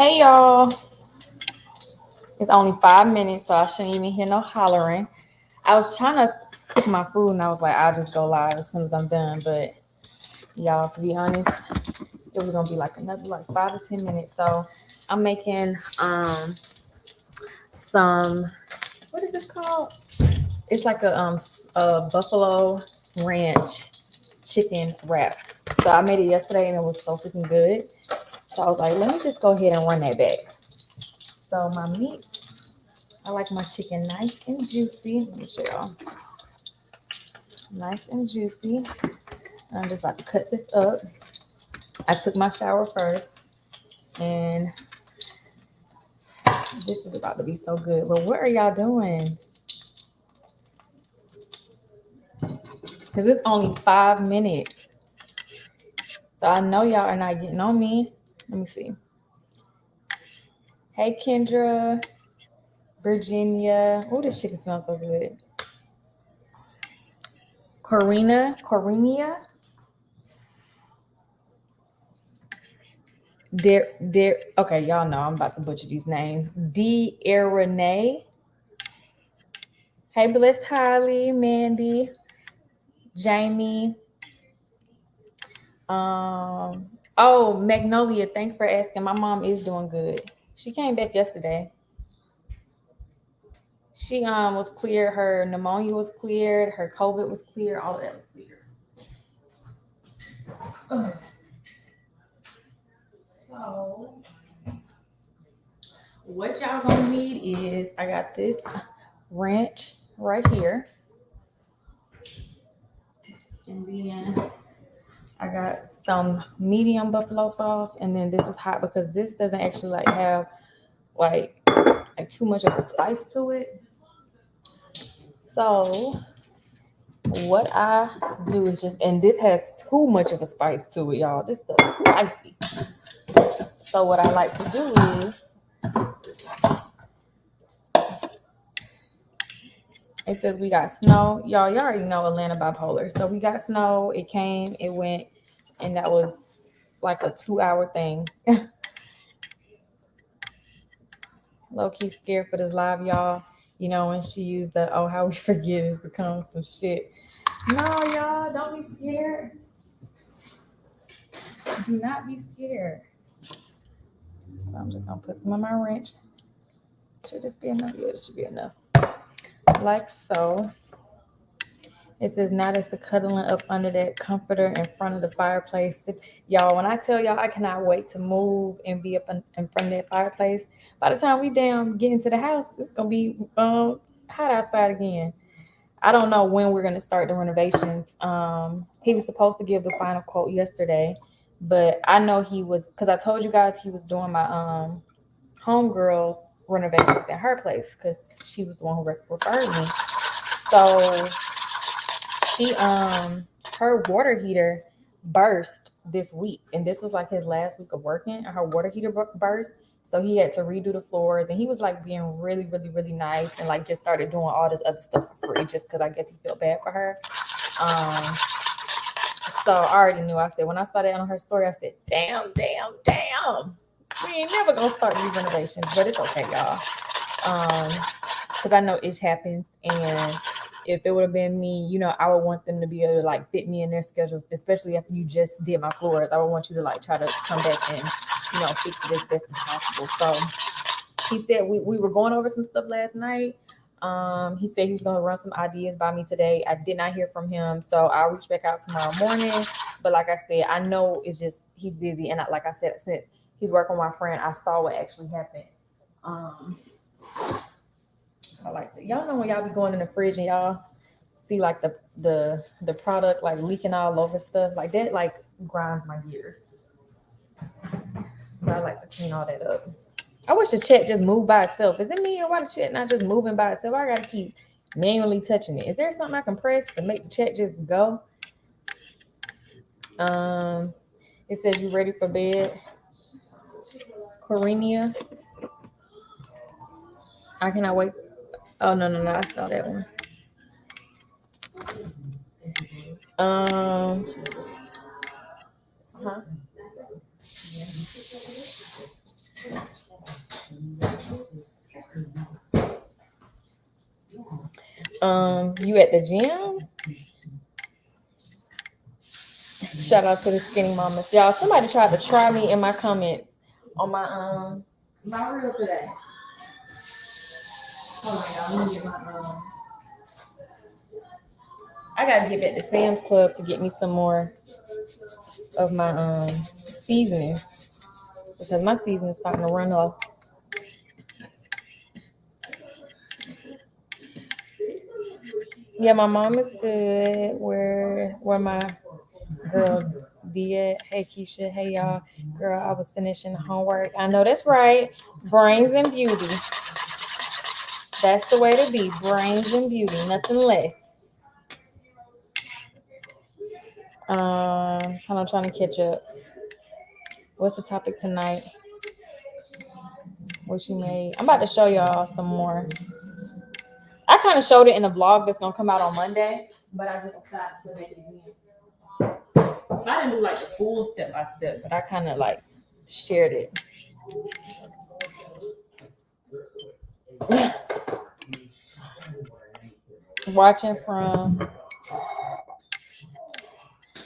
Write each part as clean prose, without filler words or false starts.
Hey y'all, it's only 5 minutes, so I shouldn't even hear no hollering. I was trying to cook my food and I was like, I'll just go live as soon as I'm done. But y'all, to be honest, it was gonna be like another like 5 to 10 minutes. So I'm making some, what is this called? It's like a buffalo ranch chicken wrap. So I made it yesterday and it was so freaking good. So I was like, let me just go ahead and run that back. So my meat, I like my chicken nice and juicy. Let me show y'all. Nice and juicy. I'm just about to cut this up. I took my shower first, and this is about to be so good. But what are y'all doing? Because it's only 5 minutes. So I know y'all are not getting on me. Let me see. Hey, Kendra, Virginia. Oh, this chicken smells so good. Corina. Okay, y'all know I'm about to butcher these names. Renee. Hey, Bless Holly, Mandy, Jamie. Oh, Magnolia, thanks for asking. My mom is doing good. She came back yesterday. She was clear. Her pneumonia was cleared. Her COVID was clear. All of that was clear. Ugh. So, what y'all gonna need is I got this ranch right here, and then I got some medium buffalo sauce, and then this is hot because this doesn't actually like have like too much of a spice to it. So what I do is just, and this has too much of a spice to it, y'all. This stuff is spicy. So what I like to do is, it says we got snow. Y'all already know Atlanta bipolar. So we got snow. It came, it went, and that was like a 2-hour thing. Low key scared for this live, y'all. You know, when she used the, oh, how we forget has become some shit. No, y'all, don't be scared. Do not be scared. So I'm just gonna put some on my ranch. Should this be enough? Yeah, it should be enough. Like so. It says, now that's the cuddling up under that comforter in front of the fireplace. Y'all, when I tell y'all I cannot wait to move and be up in front of that fireplace, by the time we damn get into the house, it's going to be hot outside again. I don't know when we're going to start the renovations. He was supposed to give the final quote yesterday, but I know he was, because I told you guys he was doing my homegirl's renovations at her place because she was the one who referred me. So she her water heater burst this week, and this was like his last week of working, and her water heater burst, so he had to redo the floors, and he was like being really really really nice and like just started doing all this other stuff for free just because I guess he felt bad for her. So I already knew. I said, when I saw that on her story, I said, damn, we ain't never gonna start these renovations, but it's okay, y'all, because I know it happens, and if it would have been me, you know, I would want them to be able to like fit me in their schedule, especially after you just did my floors. I would want you to like try to come back and, you know, fix it as best as possible. So he said we were going over some stuff last night. He said he was going to run some ideas by me today. I did not hear from him, so I'll reach back out tomorrow morning. But like I said, I know it's just he's busy, and like I said, since he's working with my friend, I saw what actually happened. I like to, y'all know when y'all be going in the fridge and y'all see like the product like leaking all over stuff like that, like grinds my gears. So I like to clean all that up. I wish the chat just moved by itself. Is it me, or why the chat not just moving by itself? I gotta keep manually touching it. Is there something I can press to make the chat just go? It says you ready for bed, Corinia. I cannot wait. Oh no, I saw that one. Huh? You at the gym? Shout out to the skinny mamas. Y'all, somebody tried to try me in my comment on my reel today. Hold on, y'all. Let me get my I gotta get back to Sam's Club to get me some more of my seasoning because my seasoning is starting to run off. Yeah, my mom is good. Where my girl Dia? Hey Keesha, hey y'all. Girl, I was finishing homework. I know that's right. Brains and beauty. That's the way to be. Brains and beauty, nothing less. I'm trying to catch up. What's the topic tonight? What you made? I'm about to show y'all some more. I kind of showed it in the vlog that's gonna come out on Monday, but I just decided to make it again. I didn't do like the full step by step, but I kind of like shared it. Watching from,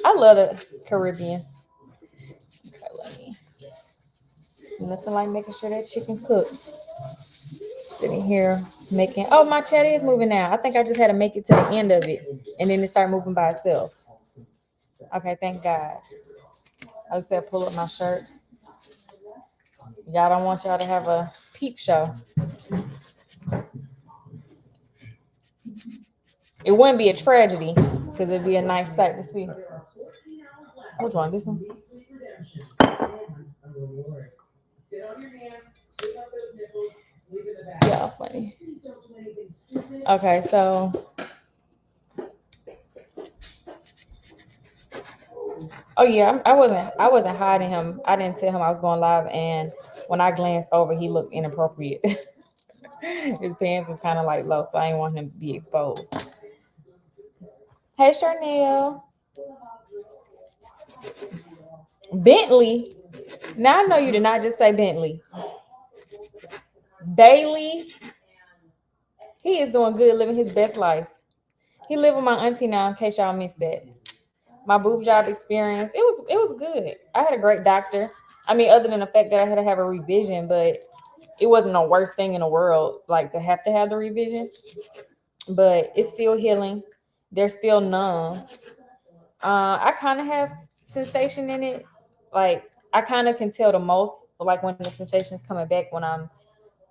I love the Caribbean. Okay, let me. Nothing like making sure that chicken cooked. Sitting here making. Oh, my chat is moving now. I think I just had to make it to the end of it, and then it started moving by itself. Okay, thank God. I just said pull up my shirt. Y'all don't want y'all to have a peep show. It wouldn't be a tragedy because it'd be a nice sight to see. Which one? This one? Yeah, funny. Okay, so oh yeah, I wasn't hiding him. I didn't tell him I was going live, and when I glanced over, he looked inappropriate. His pants was kind of like low, so I didn't want him to be exposed. Hey, Charnel. Bentley. Now I know you did not just say Bentley. Bailey. He is doing good, living his best life. He live with my auntie now, in case y'all missed that. My boob job experience, it was good. I had a great doctor. I mean, other than the fact that I had to have a revision, but it wasn't the worst thing in the world, like to have the revision. But it's still healing. They're still numb. I kind of have sensation in it. Like I kind of can tell the most, like when the sensation's coming back when I'm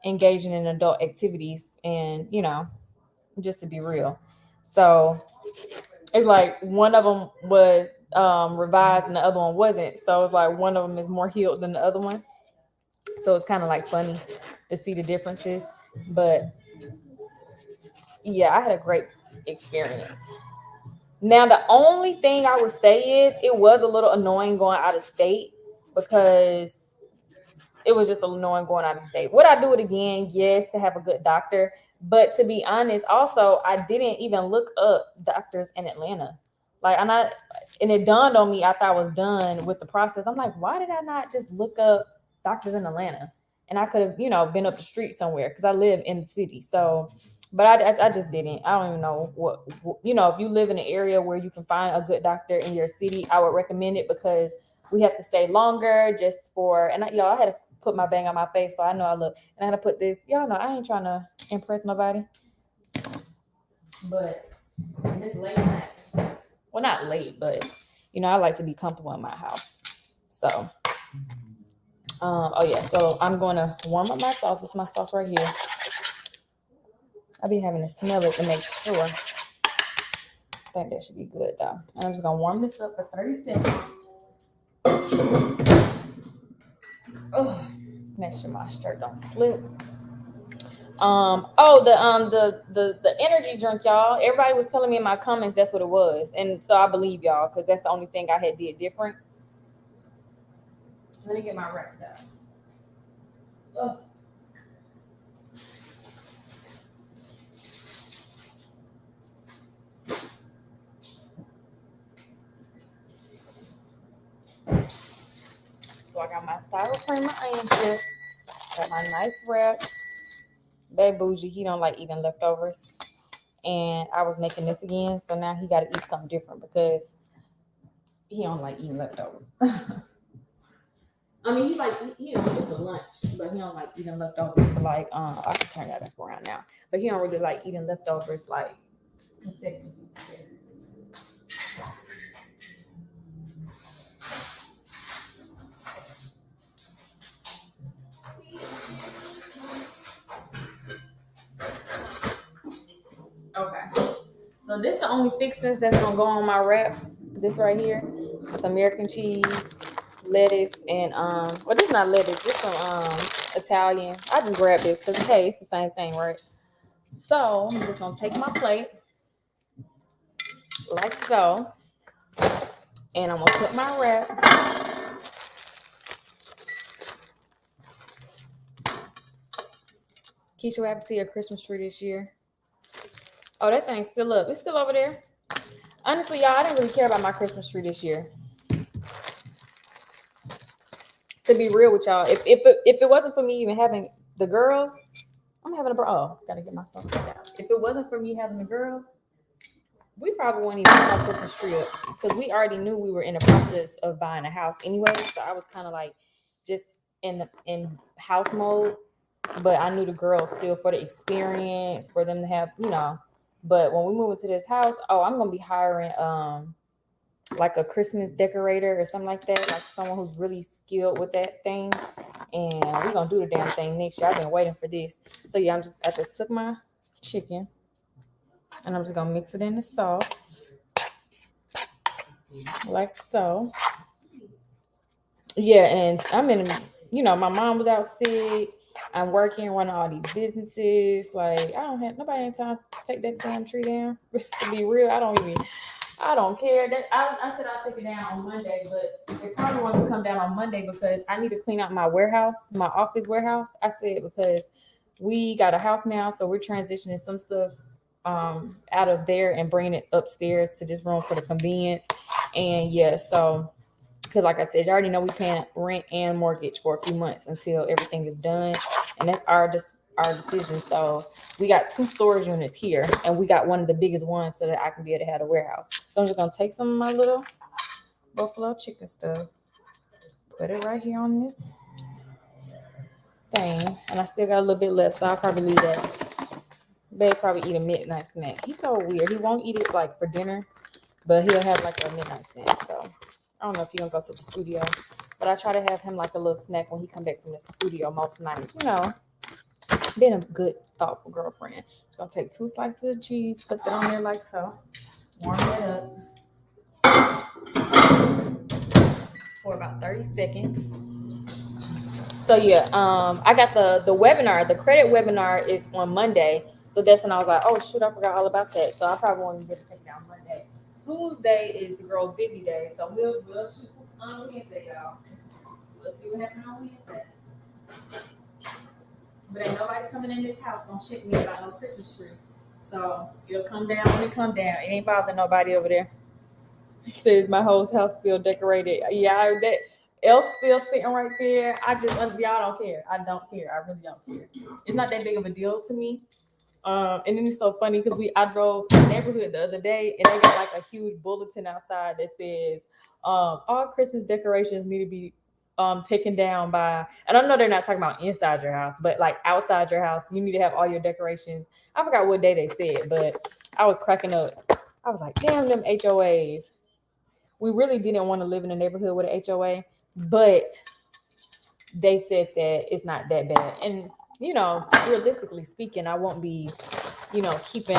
engaging in adult activities, and just to be real. So it's like one of them was revived and the other one wasn't. So it's like one of them is more healed than the other one. So it's kind of like funny to see the differences. But yeah, I had a great experience. Now, the only thing I would say is it was a little annoying going out of state because it was just annoying going out of state. Would I do it again? Yes, to have a good doctor. But to be honest, also, I didn't even look up doctors in Atlanta. And it dawned on me after I was done with the process. I'm like, why did I not just look up doctors in Atlanta? And I could have, been up the street somewhere because I live in the city. So, but I just didn't. I don't even know what, if you live in an area where you can find a good doctor in your city, I would recommend it because we have to stay longer just for, and I had to put my bang on my face, so I know I look. And I had to put this. Y'all know I ain't trying to impress nobody. But it's late night. Well, not late, but I like to be comfortable in my house. So, so I'm going to warm up my sauce. This is my sauce right here. I'll be having to smell it to make sure. I think that should be good though. I'm just gonna warm this up for 30 seconds. Oh, make sure my shirt don't slip. The energy drink, y'all. Everybody was telling me in my comments that's what it was, and so I believe y'all because that's the only thing I had did different. Let me get my wraps out. Oh. So I got my sour cream and onion chips. Got my nice wraps. Babe bougie, he don't like eating leftovers. And I was making this again, so now he got to eat something different because he don't like eating leftovers. I mean, he don't eat it for lunch, but he don't like eating leftovers for like I can turn that back around now. But he don't really like eating leftovers like consecutively. Okay. So this the only fixings that's gonna go on my wrap. This right here. It's American cheese, lettuce, and well, this is not lettuce, this some Italian. I just grabbed this because hey, it's the same thing, right? So I'm just gonna take my plate like so, and I'm gonna put my wrap. Keesha, we have to see a Christmas tree this year. Oh, that thing's still up. It's still over there. Honestly, y'all, I didn't really care about my Christmas tree this year. To be real with y'all, if it wasn't for me even having the girls, I'm having a bro. Oh, gotta get myself down. If it wasn't for me having the girls, we probably wouldn't even have a Christmas tree up because we already knew we were in the process of buying a house anyway. So I was kind of like just in house mode, but I knew the girls still for the experience, for them to have, you know. But when we move into this house, I'm gonna be hiring like a Christmas decorator or something like that, like someone who's really skilled with that thing. And we're gonna do the damn thing next year. I've been waiting for this. So yeah, I just took my chicken and I'm just gonna mix it in the sauce. Like so. Yeah, and I'm in, my mom was out sick. I'm working, running all these businesses. Like, I don't have nobody in time to take that damn tree down. To be real, I don't care. I said I'll take it down on Monday, but it probably won't come down on Monday because I need to clean out my warehouse, my office warehouse. I said because we got a house now, so we're transitioning some stuff out of there and bringing it upstairs to this room for the convenience. And yeah, so because like I said, you already know we paying rent and mortgage for a few months until everything is done, and that's our decision. So we got 2 storage units here, and we got one of the biggest ones so that I can be able to have a warehouse. So I'm just gonna take some of my little buffalo chicken stuff, put it right here on this thing, and I still got a little bit left, so I'll probably leave that. Babe probably eat a midnight snack. He's so weird. He won't eat it like for dinner, but he'll have like a midnight snack. So I don't know if he's gonna go to the studio, but I try to have him like a little snack when he come back from the studio most nights. Being a good, thoughtful girlfriend. Gonna take 2 slices of cheese, put that on there like so. Warm it up for about 30 seconds. So yeah, I got the webinar. The credit webinar is on Monday. So that's when I was like, oh shoot, I forgot all about that. So I probably won't even get to take it down Monday. Tuesday is the girls' busy day, so we'll shoot on Wednesday, y'all. Let's see what happens on Wednesday. But ain't nobody coming in this house gonna check me about no Christmas tree. So it'll come down when it come down. It ain't bothering nobody over there. He says my whole house still decorated. Yeah, that elf still sitting right there. Y'all don't care. I don't care. I really don't care. It's not that big of a deal to me. And then it's so funny because I drove the neighborhood the other day and they got like a huge bulletin outside that says all Christmas decorations need to be taken down by, and I know they're not talking about inside your house, but like outside your house, you need to have all your decorations. I forgot what day they said, but I was cracking up. I was like, damn them HOAs. We really didn't want to live in a neighborhood with an HOA, but they said that it's not that bad. And realistically speaking, I won't be, keeping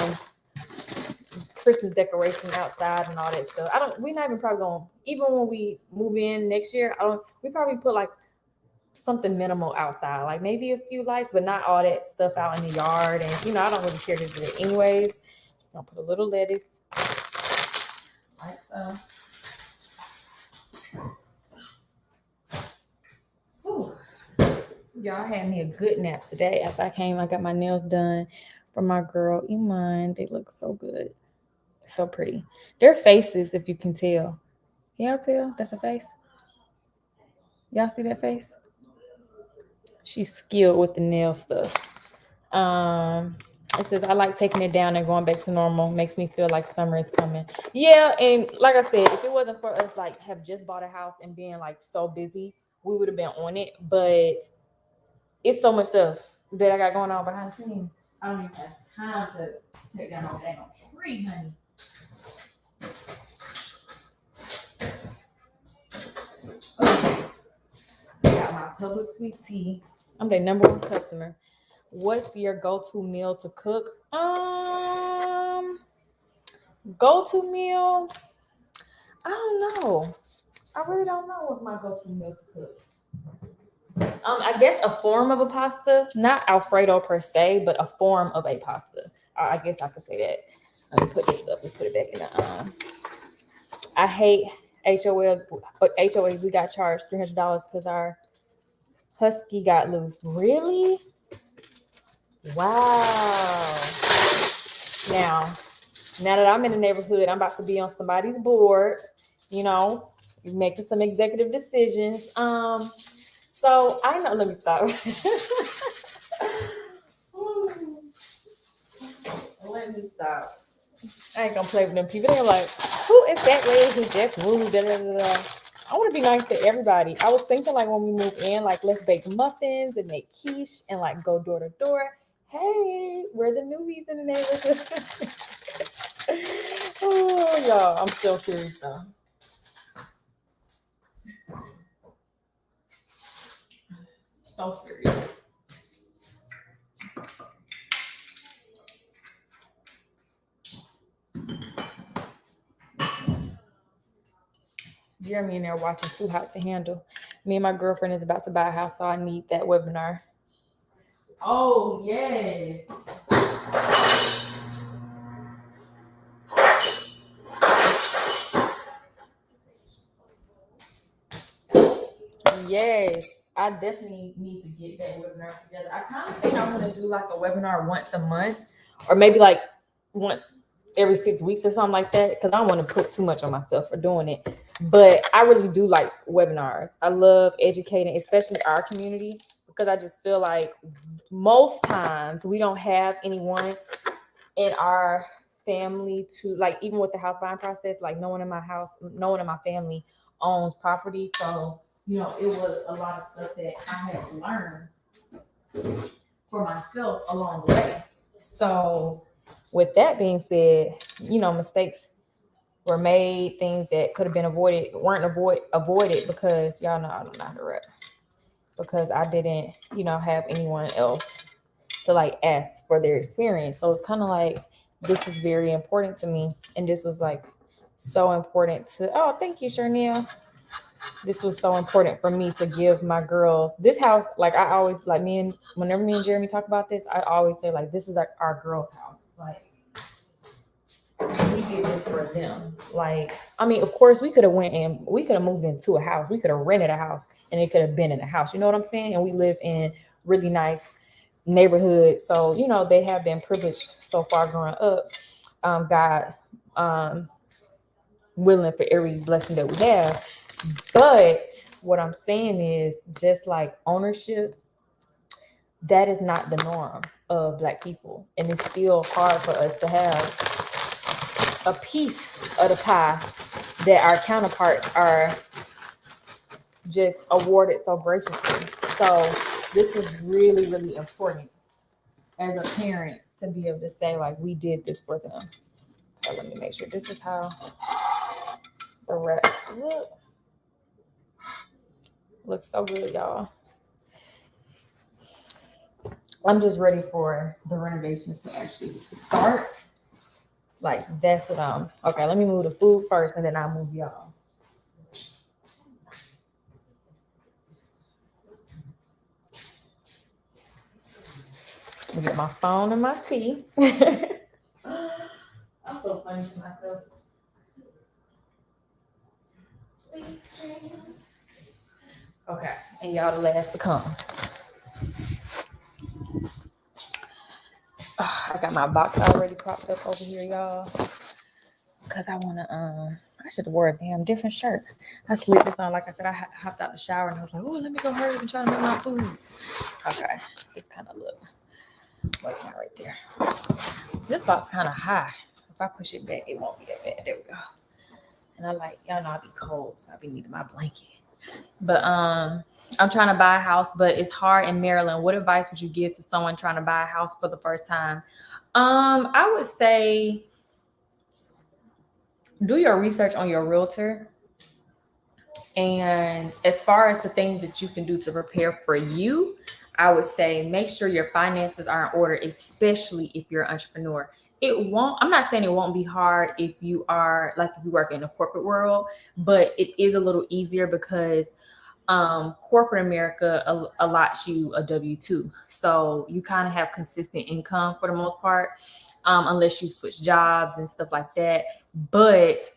Christmas decoration outside and all that stuff. We're not even probably going, even when we move in next year, we probably put like something minimal outside, like maybe a few lights, but not all that stuff out in the yard. And, I don't really care to do it anyways. Just gonna put a little lettuce, like so. Whew. Y'all had me a good nap today. After I got my nails done for my girl Iman. They look so good. So pretty. Their faces, if you can tell. Can y'all tell? That's a face. Y'all see that face? She's skilled with the nail stuff. It says, I like taking it down and going back to normal. Makes me feel like summer is coming. Yeah, and like I said, if it wasn't for us like have just bought a house and being like so busy, we would have been on it. But it's so much stuff that I got going on behind the scenes. I don't even have time to take down no damn tree, honey. Okay. I got my public sweet tea. I'm their number one customer. What's your go-to meal to cook? Go-to meal? I don't know. I really don't know what's my go-to meal to cook. I guess a form of a pasta, not Alfredo per se, but a form of a pasta. I guess I could say that. Let me put this up and put it back in the I hate HOAs. We got charged $300 because our husky got loose. Really? Wow. Now that I'm in the neighborhood, I'm about to be on somebody's board, making some executive decisions. So I know, let me stop. Let me stop. I ain't gonna play with them people. They're like, who is that lady who just moved? Da, da, da, da. I want to be nice to everybody. I was thinking like when we move in, like let's bake muffins and make quiche and like go door to door. Hey, we're the newbies in the neighborhood. Oh, y'all, I'm still serious though. So serious. Jeremy and they're watching Too Hot to Handle. Me and my girlfriend is about to buy a house, so I need that webinar. Oh, yes. Yes, I definitely need to get that webinar together. I kind of think I want to do like a webinar once a month or maybe like once every 6 weeks or something like that because I don't want to put too much on myself for doing it. But I really do like webinars. I love educating, especially our community, because I just feel like most times we don't have anyone in our family to like, even with the house buying process, like no one in my family owns property. So, it was a lot of stuff that I had to learn for myself along the way. So with that being said, mistakes were made, things that could have been weren't avoided because y'all know I don't know how to rap. Because I didn't, have anyone else to like ask for their experience. So it's kind of like this is very important to me. And this was like so important thank you, Journie. This was so important for me to give my girls this house. Like I always like whenever me and Jeremy talk about this, I always say like this is our girls' house. Like we did this for them. Like, I mean, of course we could have moved into a house. We could have rented a house and it could have been in a house. You know what I'm saying? And we live in really nice neighborhood. So, they have been privileged so far growing up. God willing for every blessing that we have. But what I'm saying is just like ownership, that is not the norm of Black people. And it's still hard for us to have a piece of the pie that our counterparts are just awarded so graciously. So this is really, really important as a parent to be able to say, like, we did this for them. Okay, let me make sure this is how the wraps look. Looks so good, y'all. I'm just ready for the renovations to actually start. Like, that's what okay, let me move the food first and then I'll move y'all. Let me get my phone and my tea. I'm so funny to myself. Okay, and y'all the last to come. I got my box already propped up over here, y'all. Because I want to, I should have wore a damn different shirt. I slid this on, like I said, I hopped out the shower and I was like, oh, let me go hurry up and try to make my food. Okay, it's kind of look. What's that right there? This box kind of high. If I push it back, it won't be that bad. There we go. And I like, y'all know I be cold, so I be needing my blanket. But I'm trying to buy a house, but it's hard in Maryland. What advice would you give to someone trying to buy a house for the first time? I would say do your research on your realtor. And as far as the things that you can do to prepare for you, I would say make sure your finances are in order, especially if you're an entrepreneur. I'm not saying it won't be hard if you are like if you work in the corporate world, but it is a little easier because corporate America allots you a W-2. So you kind of have consistent income for the most part, unless you switch jobs and stuff like that. But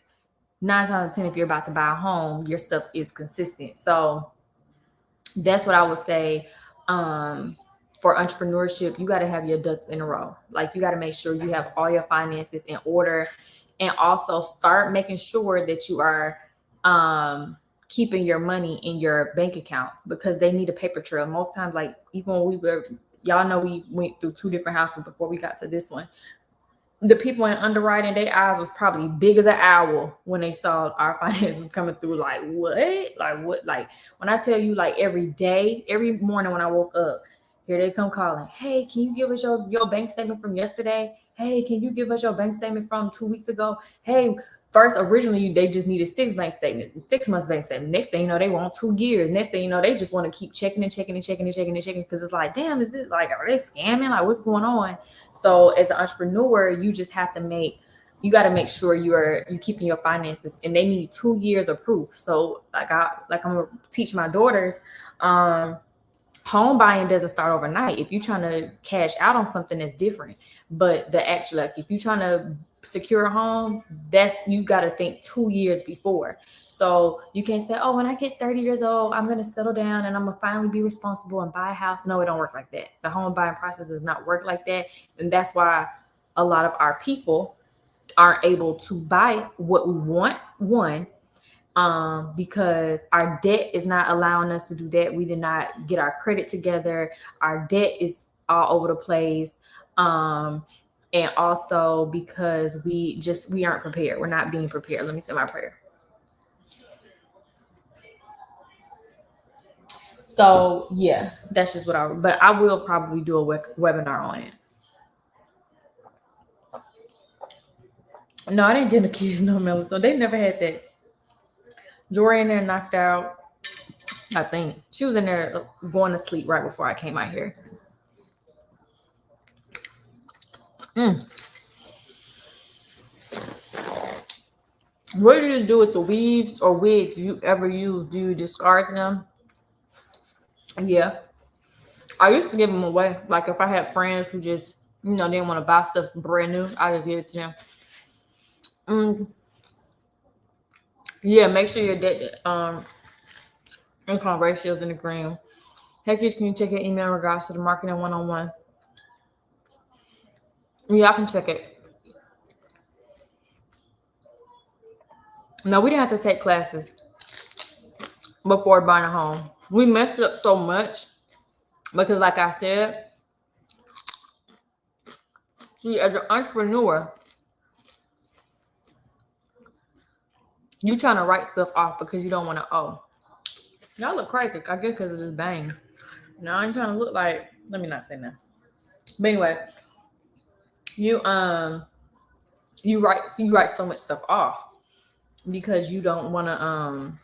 9 times out of 10, if you're about to buy a home, your stuff is consistent. So that's what I would say. For entrepreneurship, you got to have your ducks in a row. Like you got to make sure you have all your finances in order, and also start making sure that you are keeping your money in your bank account, because they need a paper trail. Most times, like even when y'all know we went through 2 different houses before we got to this one. The people in underwriting, their eyes was probably big as an owl when they saw our finances coming through. Like what? Like when I tell you, like every day, every morning when I woke up, here they come calling. Hey, can you give us your bank statement from yesterday? Hey, can you give us your bank statement from 2 weeks ago? Hey, originally they just needed 6 bank statements, 6 months bank statement. Next thing you know, they want 2 years. Next thing you know, they just want to keep checking because it's like, damn, is this like, are they scamming? Like, what's going on? So as an entrepreneur, you just have to you got to make sure you're keeping your finances, and they need 2 years of proof. So I'm gonna teach my daughters, home buying doesn't start overnight. If you're trying to cash out on something, that's different. But if you're trying to secure a home, you got to think 2 years before. So you can't say, oh, when I get 30 years old, I'm going to settle down and I'm going to finally be responsible and buy a house. No, it don't work like that. The home buying process does not work like that. And that's why a lot of our people aren't able to buy what we want, because our debt is not allowing us to do that. We did not get our credit together. Our debt is all over the place. And also because we aren't prepared. We're not being prepared. Let me say my prayer. So yeah, that's just but I will probably do a webinar on it. No, I didn't get the kids no melatonin. They never had that. Jori in there knocked out. I think she was in there going to sleep right before I came out here. What do you do with the weaves or wigs you ever use? Do you discard them? Yeah. I used to give them away. Like if I had friends who just, didn't want to buy stuff brand new, I just give it to them. Yeah, make sure your debt income ratio is in the green. Hey, Keesha, can you check your email in regards to the marketing 101? Yeah, I can check it. No, we didn't have to take classes before buying a home. We messed up so much because, like I said, see, as an entrepreneur, you trying to write stuff off because you don't want to owe. Y'all look crazy. I guess because of this bang. Now I'm trying to look like. Let me not say that. But anyway, you write so much stuff off because you don't want to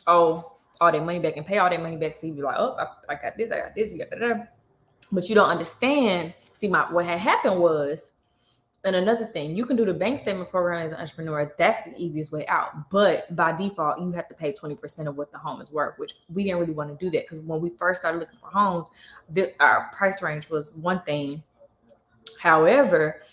owe all that money back and pay all that money back. So you be like, oh, I got this, you got that. But you don't understand. See, what had happened was, and another thing, you can do the bank statement program as an entrepreneur. That's the easiest way out. But by default, you have to pay 20% of what the home is worth, which we didn't really want to do that because when we first started looking for homes, our price range was one thing. However,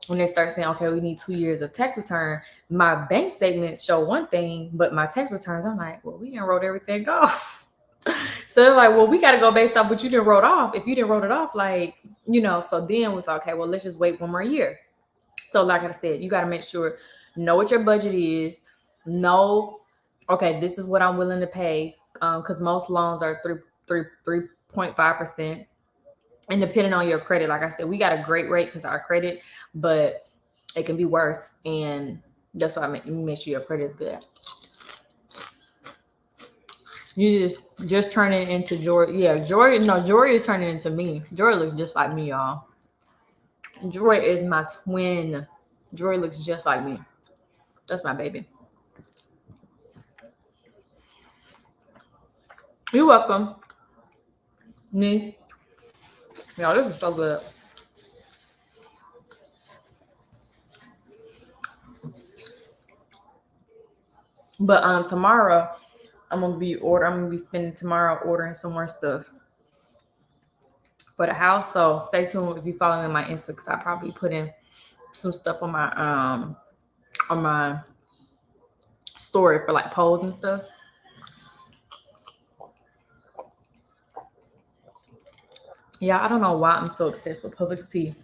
when they start saying, okay, we need 2 years of tax return, my bank statements show one thing, but my tax returns, I'm like, well, we didn't wrote everything off. So they're like, well, we got to go based off what you didn't wrote off. If you didn't wrote it off, so then we said, okay, well, let's just wait 1 more year. So like I said, you got to make sure, know what your budget is, know, okay, this is what I'm willing to pay, because most loans are 3.5%. And depending on your credit, like I said, we got a great rate because our credit, but it can be worse. And that's why I make sure your credit is good. You just turning into Jori. Yeah, Jori is turning into me. Jori looks just like me, y'all. Jori is my twin. Jori looks just like me. That's my baby. You're welcome. Me. Y'all, this is so good. But tomorrow I'm gonna be spending tomorrow ordering some more stuff for the house. So stay tuned if you follow me on my Insta, because I probably put in some stuff on my story for like polls and stuff. Yeah, I don't know why I'm so obsessed with Publix tea.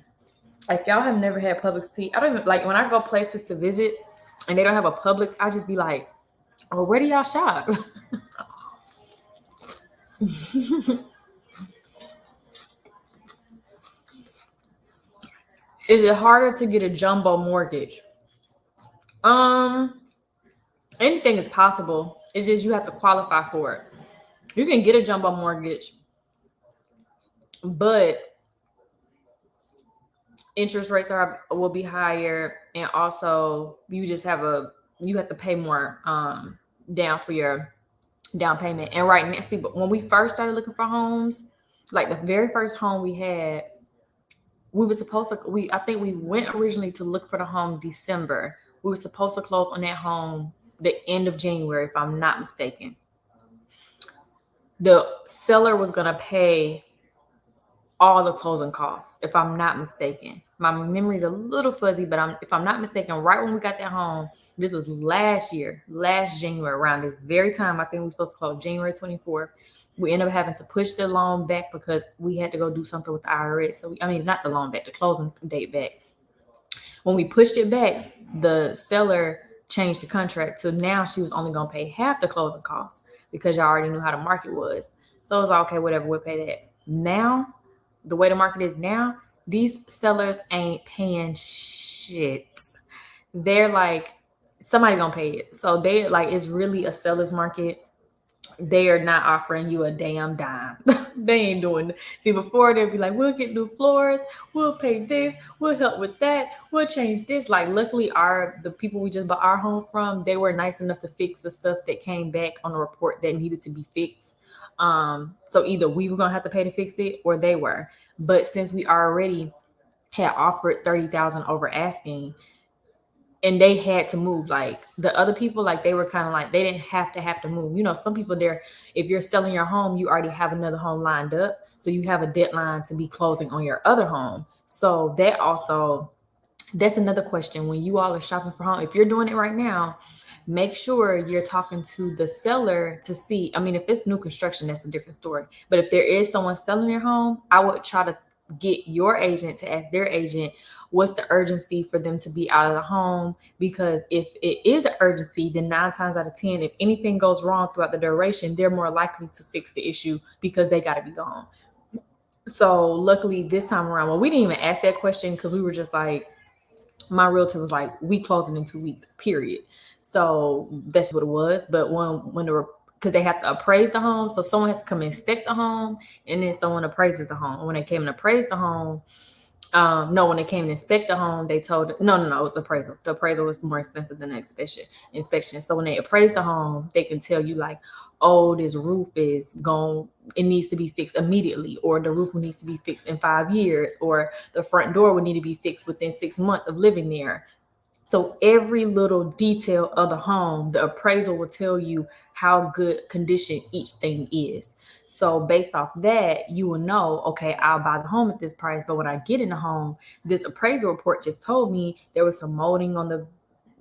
Like, y'all have never had Publix tea. I don't even, like, when I go places to visit and they don't have a Publix, I just be like, well, where do y'all shop? Is it harder to get a jumbo mortgage? Anything is possible. It's just you have to qualify for it. You can get a jumbo mortgage, but interest rates will be higher, and also you have to pay more down for your down payment. And right now, see, but when we first started looking for homes, like the very first home we had, we were supposed to I think we went originally to look for the home December. We were supposed to close on that home the end of January, if I'm not mistaken. The seller was gonna pay all the closing costs, if I'm not mistaken. My memory's a little fuzzy, but if I'm not mistaken, right when we got that home, this was last January, around this very time. I think we were supposed to close January 24th. We ended up having to push the loan back because we had to go do something with the IRS. So, not the loan back, the closing date back. When we pushed it back, the seller changed the contract. So now she was only going to pay half the closing costs because y'all already knew how the market was. So it was like, okay, whatever, we'll pay that. Now, the way the market is now, these sellers ain't paying shit. They're like, somebody gonna pay it. So they like, it's really a seller's market. They are not offering you a damn dime. They ain't doing it. See, before they'd be like, we'll get new floors, we'll pay this, we'll help with that, we'll change this. Like, luckily the people we just bought our home from, they were nice enough to fix the stuff that came back on the report that needed to be fixed. So either we were gonna have to pay to fix it or they were. But since we already had offered $30,000 over asking, and they had to move, like the other people, like they were kind of like, they didn't have to move. Some people there, if you're selling your home, you already have another home lined up, so you have a deadline to be closing on your other home. So that's another question. When you all are shopping for home, if you're doing it right now, make sure you're talking to the seller to see. If it's new construction, that's a different story. But if there is someone selling their home, I would try to get your agent to ask their agent, what's the urgency for them to be out of the home? Because if it is an urgency, then 9 times out of 10, if anything goes wrong throughout the duration, they're more likely to fix the issue because they got to be gone. So luckily this time around, well, we didn't even ask that question because we were just like, my realtor was like, we closing in 2 weeks, period. So that's what it was. But because they have to appraise the home, so someone has to come and inspect the home, and then someone appraises the home. When they came and appraised the home, when they came and inspect the home, they told no, it was appraisal. The appraisal was more expensive than the inspection. So when they appraise the home, they can tell you like, oh, this roof is gone, it needs to be fixed immediately, or the roof needs to be fixed in 5 years, or the front door would need to be fixed within 6 months of living there. So every little detail of the home, the appraisal will tell you how good condition each thing is. So based off that, you will know, okay, I'll buy the home at this price. But when I get in the home, this appraisal report just told me there was some molding on the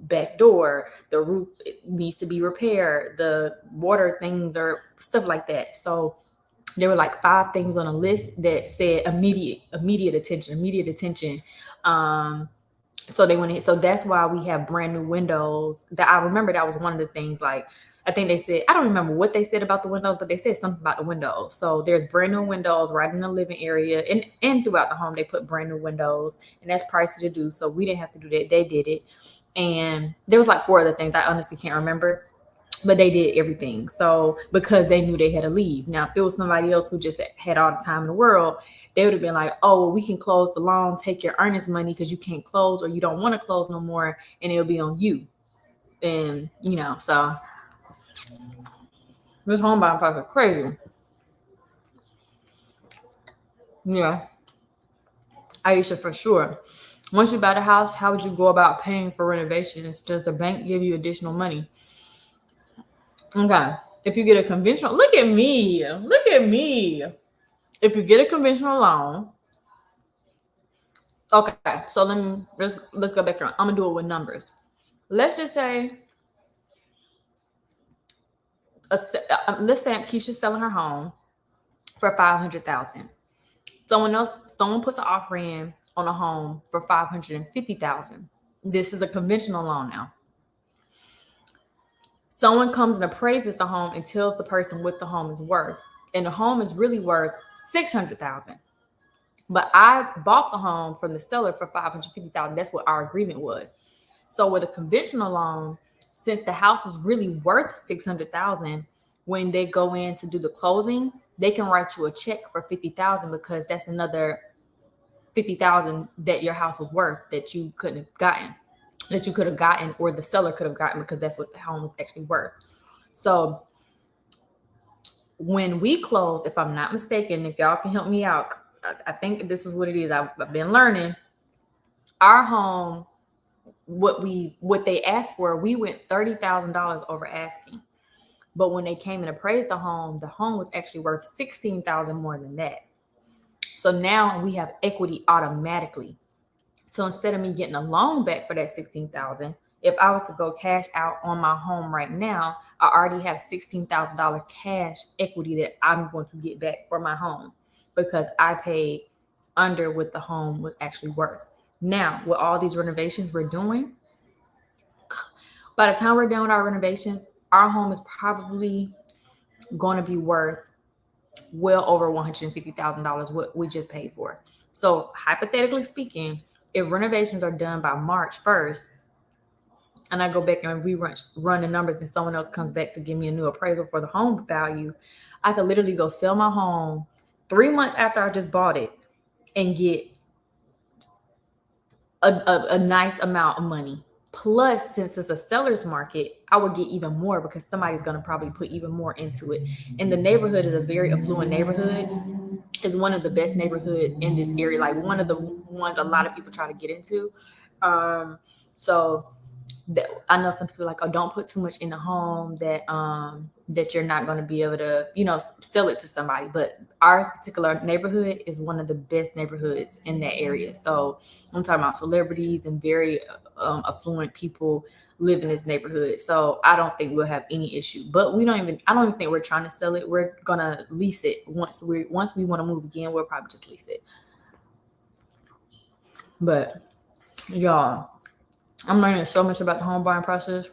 back door, the roof needs to be repaired, the water things or stuff like that. So there were like 5 things on a list that said immediate attention. So they went in. So that's why we have brand new windows. That I remember that was one of the things, like I think they said, I don't remember what they said about the windows, but they said something about the windows. So there's brand new windows right in the living area, and throughout the home, they put brand new windows, and that's pricey to do. So we didn't have to do that. They did it. And there was like 4 other things. I honestly can't remember, but they did everything. So because they knew they had to leave. Now, if it was somebody else who just had all the time in the world, they would have been like, oh, well, we can close the loan, take your earnings money because you can't close or you don't want to close no more, and it'll be on you. And, so this home buying process is crazy. Yeah. Aisha, for sure. Once you buy the house, how would you go about paying for renovations? Does the bank give you additional money? Okay. If you get a conventional, look at me. If you get a conventional loan, okay. So let's go back around. I'm gonna do it with numbers. Let's just say, let's say Keisha's selling her home for $500,000. Someone puts an offer in on a home for $550,000. This is a conventional loan now. Someone comes and appraises the home and tells the person what the home is worth, and the home is really worth $600,000. But I bought the home from the seller for $550,000. That's what our agreement was. So with a conventional loan, since the house is really worth $600,000, when they go in to do the closing, they can write you a check for $50,000 because that's another $50,000 that your house was worth that you could have gotten, or the seller could have gotten, because that's what the home was actually worth. So when we close, if I'm not mistaken, if y'all can help me out, I think this is what it is. I've been learning. Our home, what they asked for, we went $30,000 over asking. But when they came and appraised the home was actually worth $16,000 more than that. So now we have equity automatically. So instead of me getting a loan back for that $16,000, if I was to go cash out on my home right now, I already have $16,000 cash equity that I'm going to get back for my home because I paid under what the home was actually worth. Now, with all these renovations we're doing, by the time we're done with our renovations, our home is probably going to be worth well over $150,000 what we just paid for. So hypothetically speaking, if renovations are done by March 1st, and I go back and run the numbers and someone else comes back to give me a new appraisal for the home value, I could literally go sell my home 3 months after I just bought it and get a nice amount of money. Plus, since it's a seller's market, I would get even more because somebody's going to probably put even more into it. And the neighborhood is a very affluent neighborhood. It's one of the best neighborhoods in this area, like one of the ones a lot of people try to get into. So I know some people are like, oh, don't put too much in the home that you're not going to be able to, sell it to somebody. But our particular neighborhood is one of the best neighborhoods in that area. So I'm talking about celebrities and very affluent people live in this neighborhood. So I don't think we'll have any issue. But I don't even think we're trying to sell it. We're gonna lease it once we want to move again. We'll probably just lease it. But y'all, I'm learning so much about the home buying process.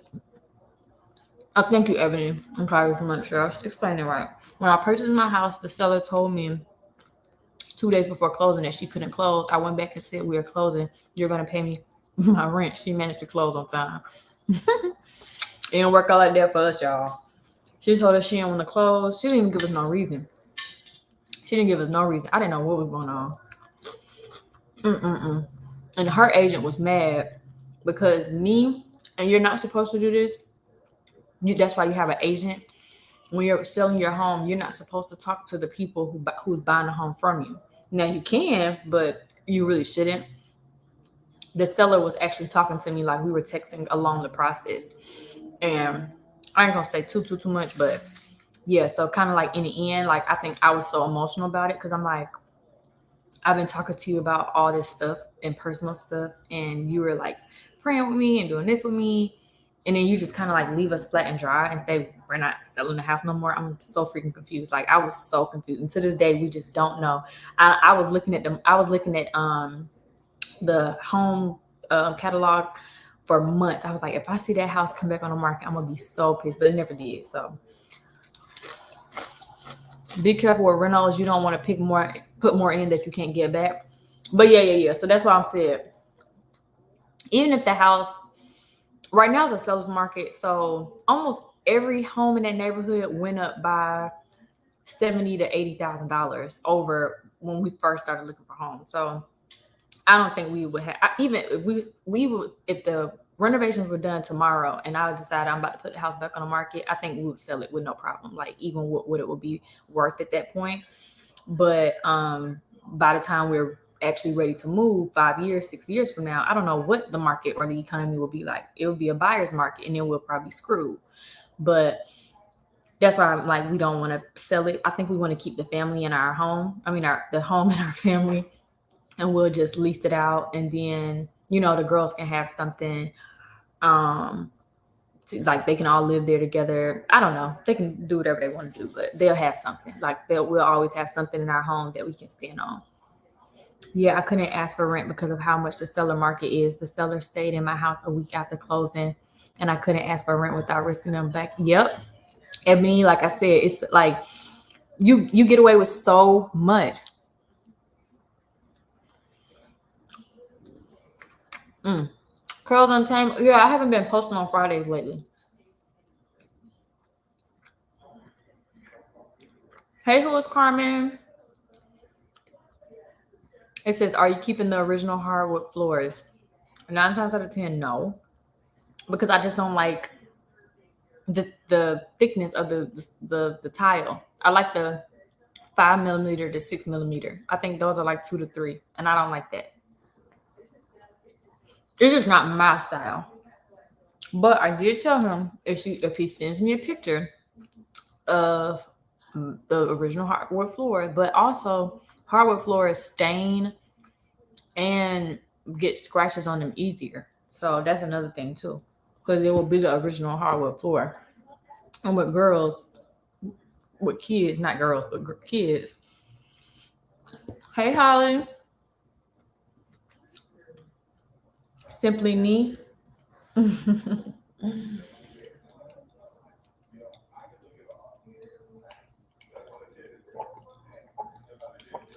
Oh, thank you, Ebony. I'm sorry for make sure I was explaining right. When I purchased my house, the seller told me 2 days before closing that she couldn't close. I went back and said, we are closing. You're going to pay me my rent. She managed to close on time. It didn't work out like that for us, y'all. She told us she didn't want to close. She didn't even give us no reason. I didn't know what was going on. And her agent was mad because and you're not supposed to do this. That's why you have an agent. When you're selling your home, you're not supposed to talk to the people who's buying the home from you. Now you can, but you really shouldn't. The seller was actually talking to me like we were texting along the process. And I ain't gonna say too much, but yeah, so kind of like in the end, like I think I was so emotional about it because I'm like, I've been talking to you about all this stuff and personal stuff, and you were like praying with me and doing this with me, and then you just kind of like leave us flat and dry and say we're not selling the house no more. I'm so freaking confused. Like I was so confused, and to this day we just don't know. I was looking at the home catalog for months. I was like, if I see that house come back on the market, I'm gonna be so pissed, but it never did. So be careful with rentals. You don't want to put more in that you can't get back. But yeah. So that's why I'm saying, even if the house right now is a seller's market, so almost every home in that neighborhood went up by $70,000 to $80,000 over when we first started looking for homes. So I don't think we would have, even if we would, if the renovations were done tomorrow and I decided I'm about to put the house back on the market, I think we would sell it with no problem. Like even what it would be worth at that point. But by the time we're actually ready to move 5 years, 6 years from now, I don't know what the market or the economy will be like. It will be a buyer's market and then we'll probably be screwed. But that's why I'm like, we don't want to sell it. I think we want to keep the family in our home. I mean, the home in our family, and we'll just lease it out. And then, the girls can have something, like they can all live there together. I don't know. They can do whatever they want to do, but they'll have something. Like we'll always have something in our home that we can stand on. Yeah, I couldn't ask for rent because of how much the seller market is. The seller stayed in my house a week after closing, and I couldn't ask for rent without risking them back. Yep. Ebony, like I said, it's like you get away with so much. Curls Untamed. Yeah, I haven't been posting on Fridays lately. Hey, who is Carmen? It says, are you keeping the original hardwood floors? 9 times out of 10, no. Because I just don't like the thickness of the tile. I like the 5mm to 6mm. I think those are like 2 to 3, and I don't like that. It's just not my style. But I did tell him if he sends me a picture of the original hardwood floor, but also hardwood floors stain and get scratches on them easier. So that's another thing too, because it will be the original hardwood floor. And with girls, with kids, not girls, but kids. Hey, Holly. Simply me.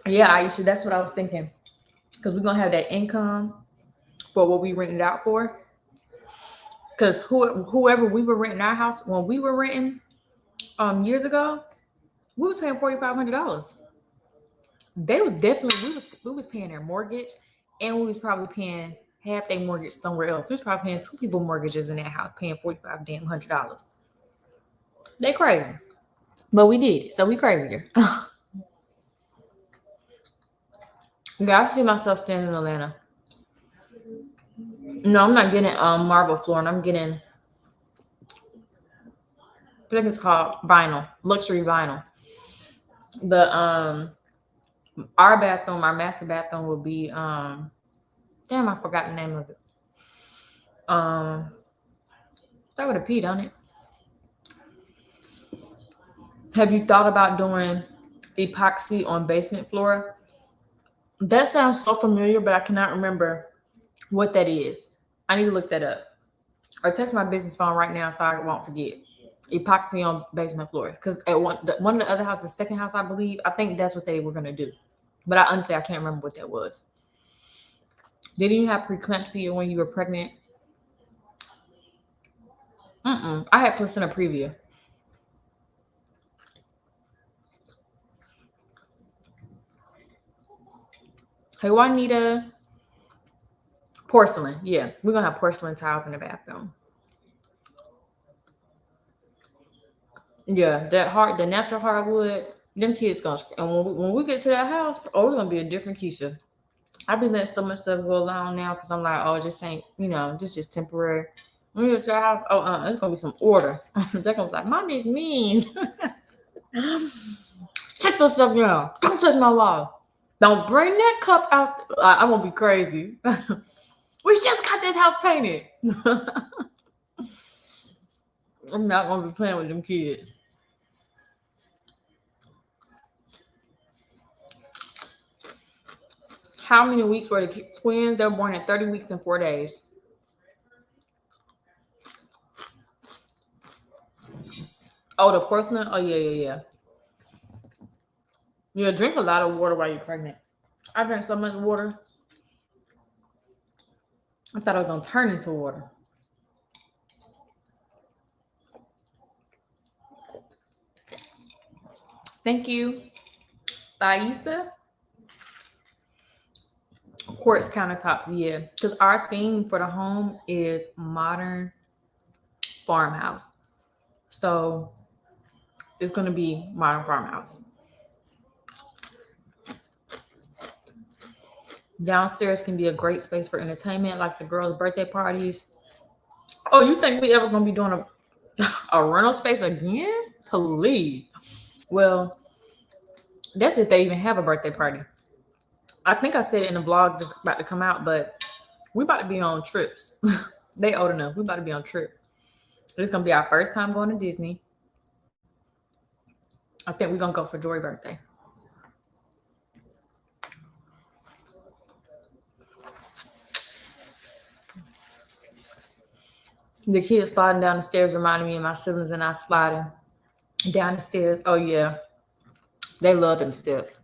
Yeah, Aisha, that's what I was thinking. Because we're going to have that income for what we rented out for. Because whoever we were renting our house, when we were renting years ago, we was paying $4,500. They was definitely, we was paying their mortgage, and we was probably paying half their mortgage somewhere else. We was probably paying 2 people mortgages in that house, paying $4,500. They crazy. But we did it, so we crazier. Yeah, I see myself staying in Atlanta. No, I'm not getting marble flooring. I'm getting, I think it's called vinyl, luxury vinyl. The our bathroom, our master bathroom will be damn, I forgot the name of it. Start with a P, don't it? Have you thought about doing epoxy on basement floor? That sounds so familiar, but I cannot remember what that is. I need to look that up. Or text my business phone right now so I won't forget. Epoxy on basement floors. Because at one of the other houses, the second house, I believe, I think that's what they were going to do. But I honestly, I can't remember what that was. Didn't you have preeclampsia when you were pregnant? I had placenta previa. Hey, Juanita. Porcelain. Yeah, we're going to have porcelain tiles in the bathroom. Yeah, the natural hardwood, them kids gonna, and when we get to that house, oh, we're gonna be a different Keesha. I've been letting so much stuff go along now because I'm like, oh, this ain't, this is temporary. When we get to the house, it's gonna be some order. They're gonna be like, mommy's mean. Check those stuff down. Don't touch my wall. Don't bring that cup out. I'm gonna be crazy. We just got this house painted. I'm not gonna be playing with them kids. How many weeks were the twins? They were born at 30 weeks and 4 days. Oh, the porcelain? Oh, yeah. Yeah, drink a lot of water while you're pregnant. I drank so much water. I thought I was going to turn into water. Thank you, Thaisa. Quartz countertops, yeah. Because our theme for the home is modern farmhouse. So it's going to be modern farmhouse. Downstairs can be a great space for entertainment, like the girls' birthday parties. Oh, you think we ever going to be doing a rental space again? Please. Well, that's if they even have a birthday party. I think I said it in the vlog that's about to come out, but we about to be on trips. They old enough. We about to be on trips. It's going to be our first time going to Disney. I think we're going to go for Jori's birthday. The kids sliding down the stairs reminded me of my siblings and I sliding down the stairs. Oh, yeah. They love them steps.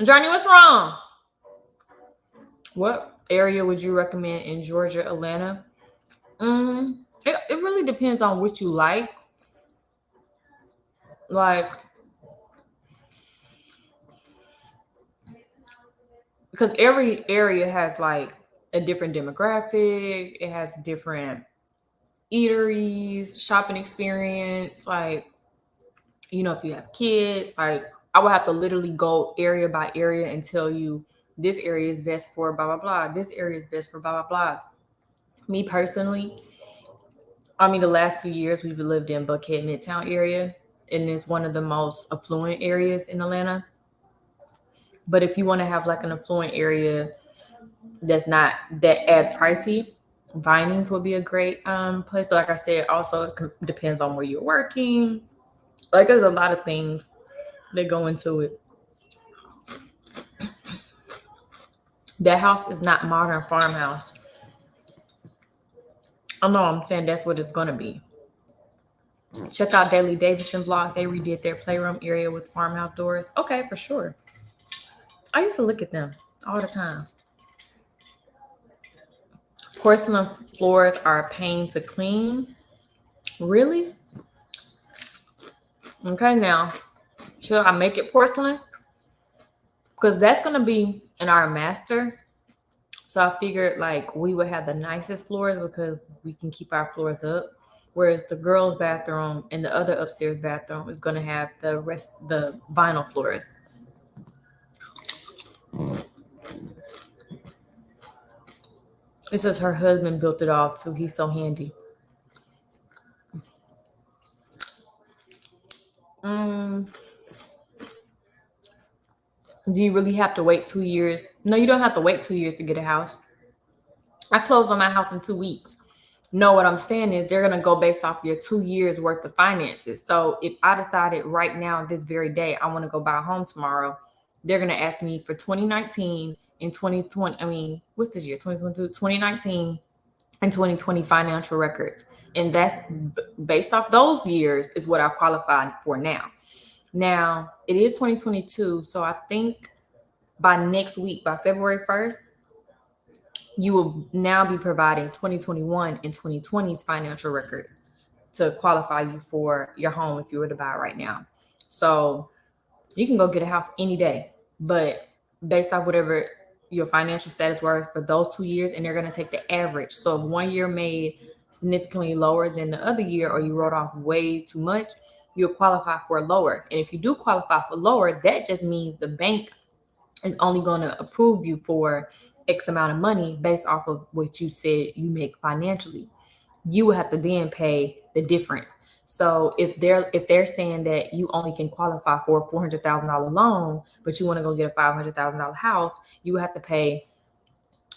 Journey, what's wrong? What area would you recommend in Georgia, Atlanta? It really depends on what you like. Like, because every area has like a different demographic. It has different eateries, shopping experience. Like, you know, if you have kids, like I would have to literally go area by area and tell you this area is best for blah, blah, blah. This area is best for blah, blah, blah. Me personally, I mean, the last few years we've lived in Buckhead Midtown area, and it's one of the most affluent areas in Atlanta. But if you want to have like an affluent area that's not that as pricey, Vinings would be a great place. But like I said, also it depends on where you're working. Like there's a lot of things that go into it. That house is not modern farmhouse. I know, I'm saying that's what it's gonna be. Check out Daily Davidson vlog. They redid their playroom area with farmhouse doors. Okay, for sure. I used to look at them all the time. Porcelain floors are a pain to clean. Really? Okay, now, should I make it porcelain? Because that's going to be in our master. So I figured like we would have the nicest floors because we can keep our floors up. Whereas the girls' bathroom and the other upstairs bathroom is going to have the vinyl floors. It says her husband built it off, so he's so handy. Do you really have to wait 2 years? No, you don't have to wait 2 years to get a house. I closed on my house in 2 weeks. No, what I'm saying is they're going to go based off your 2 years worth of finances. So if I decided right now, this very day, I want to go buy a home tomorrow, they're going to ask me for 2019 and 2020. I mean, what's this year? 2022, 2019 and 2020 financial records. And that's based off those years is what I qualified for now. Now, it is 2022, so I think by next week, by February 1st, you will now be providing 2021 and 2020's financial records to qualify you for your home if you were to buy right now. So you can go get a house any day, but based off whatever your financial status were for those 2 years, and they're going to take the average. So if 1 year made significantly lower than the other year, or you wrote off way too much, you'll qualify for lower. And if you do qualify for lower, that just means the bank is only going to approve you for X amount of money based off of what you said you make financially. You will have to then pay the difference. So if they're saying that you only can qualify for a $400,000 loan, but you want to go get a $500,000 house, you have to pay.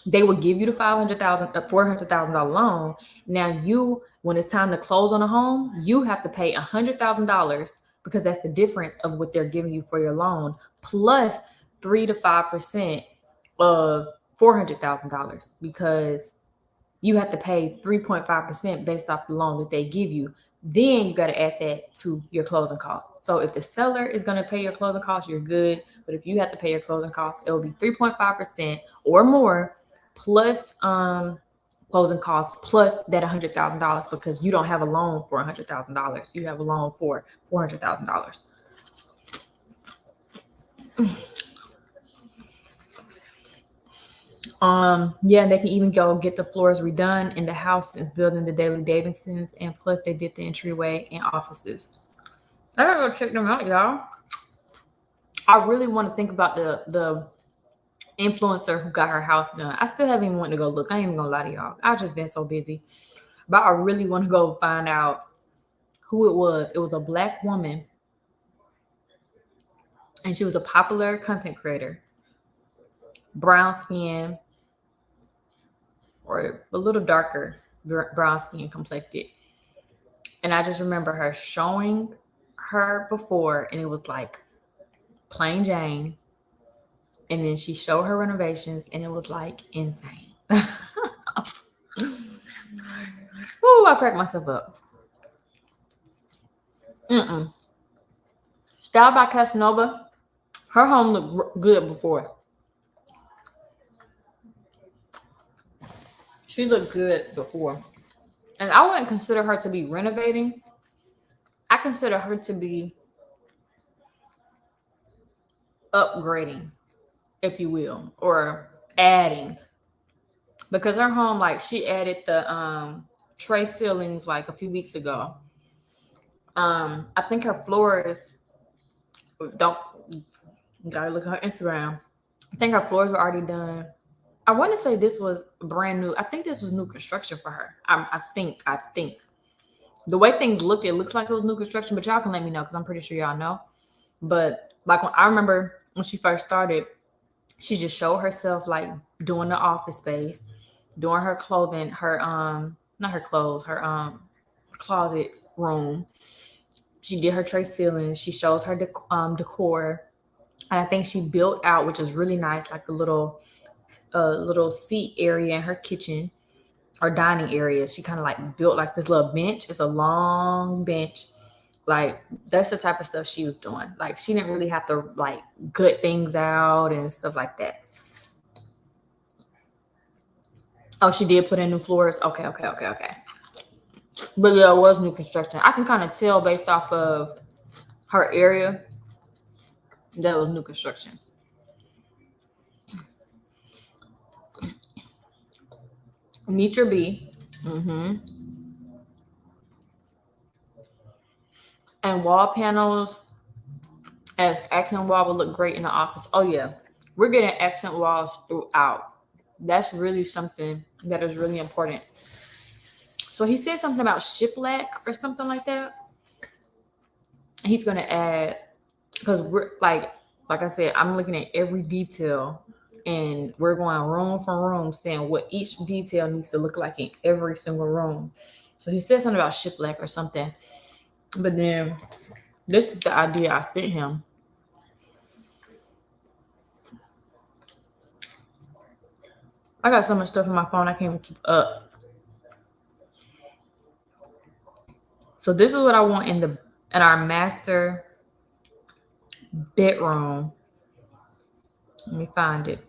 They will give you the $400,000 loan. Now when it's time to close on a home, you have to pay $100,000 because that's the difference of what they're giving you for your loan, plus 3 to 5% of $400,000, because you have to pay 3.5% based off the loan that they give you. Then you got to add that to your closing costs. So if the seller is going to pay your closing costs, you're good. But if you have to pay your closing costs, it will be 3.5% or more plus closing costs plus that $100,000 because you don't have a loan for $100,000. You have a loan for $400,000. Yeah, they can even go get the floors redone in the house since building the Daily Davidsons, and plus they did the entryway and offices. I gotta go check them out, y'all. I really want to think about the influencer who got her house done. I still haven't even wanted to go look. I ain't even gonna lie to y'all. I've just been so busy. But I really want to go find out who it was. It was a Black woman. And she was a popular content creator. Brown skin. Or a little darker brown skin complected. And I just remember her showing her before. And it was like plain Jane. And then she showed her renovations, and it was like insane. Ooh, I cracked myself up. Style by Casanova. Her home looked good before. She looked good before. And I wouldn't consider her to be renovating. I consider her to be upgrading, if you will, or adding. Because her home, like, she added the tray ceilings like a few weeks ago. I think her floors gotta look at her Instagram. I think her floors were already done. I want to say this was brand new. I think this was new construction for her. I think the way things look, it looks like it was new construction, but y'all can let me know because I'm pretty sure y'all know. But like I remember when she first started, she just showed herself like doing the office space, doing her clothing, her not her clothes, her closet room. She did her tray ceiling. She shows her decor, and I think she built out, which is really nice, like a little seat area in her kitchen or dining area. She kind of like built like this little bench. It's a long bench. Like that's the type of stuff she was doing. Like she didn't really have to like gut things out and stuff like that. Oh, she did put in new floors. Okay. But yeah, it was new construction. I can kind of tell based off of her area that was new construction. Mitra B. And wall panels as accent wall would look great in the office. Oh yeah, we're getting accent walls throughout. That's really something that is really important. So he said something about shiplap or something like that. And he's gonna add, because we're like I said, I'm looking at every detail and we're going room for room saying what each detail needs to look like in every single room. So he said something about shiplap or something. But then this is the idea I sent him. I got so much stuff on my phone, I can't even keep up. So this is what I want in our master bedroom. Let me find it.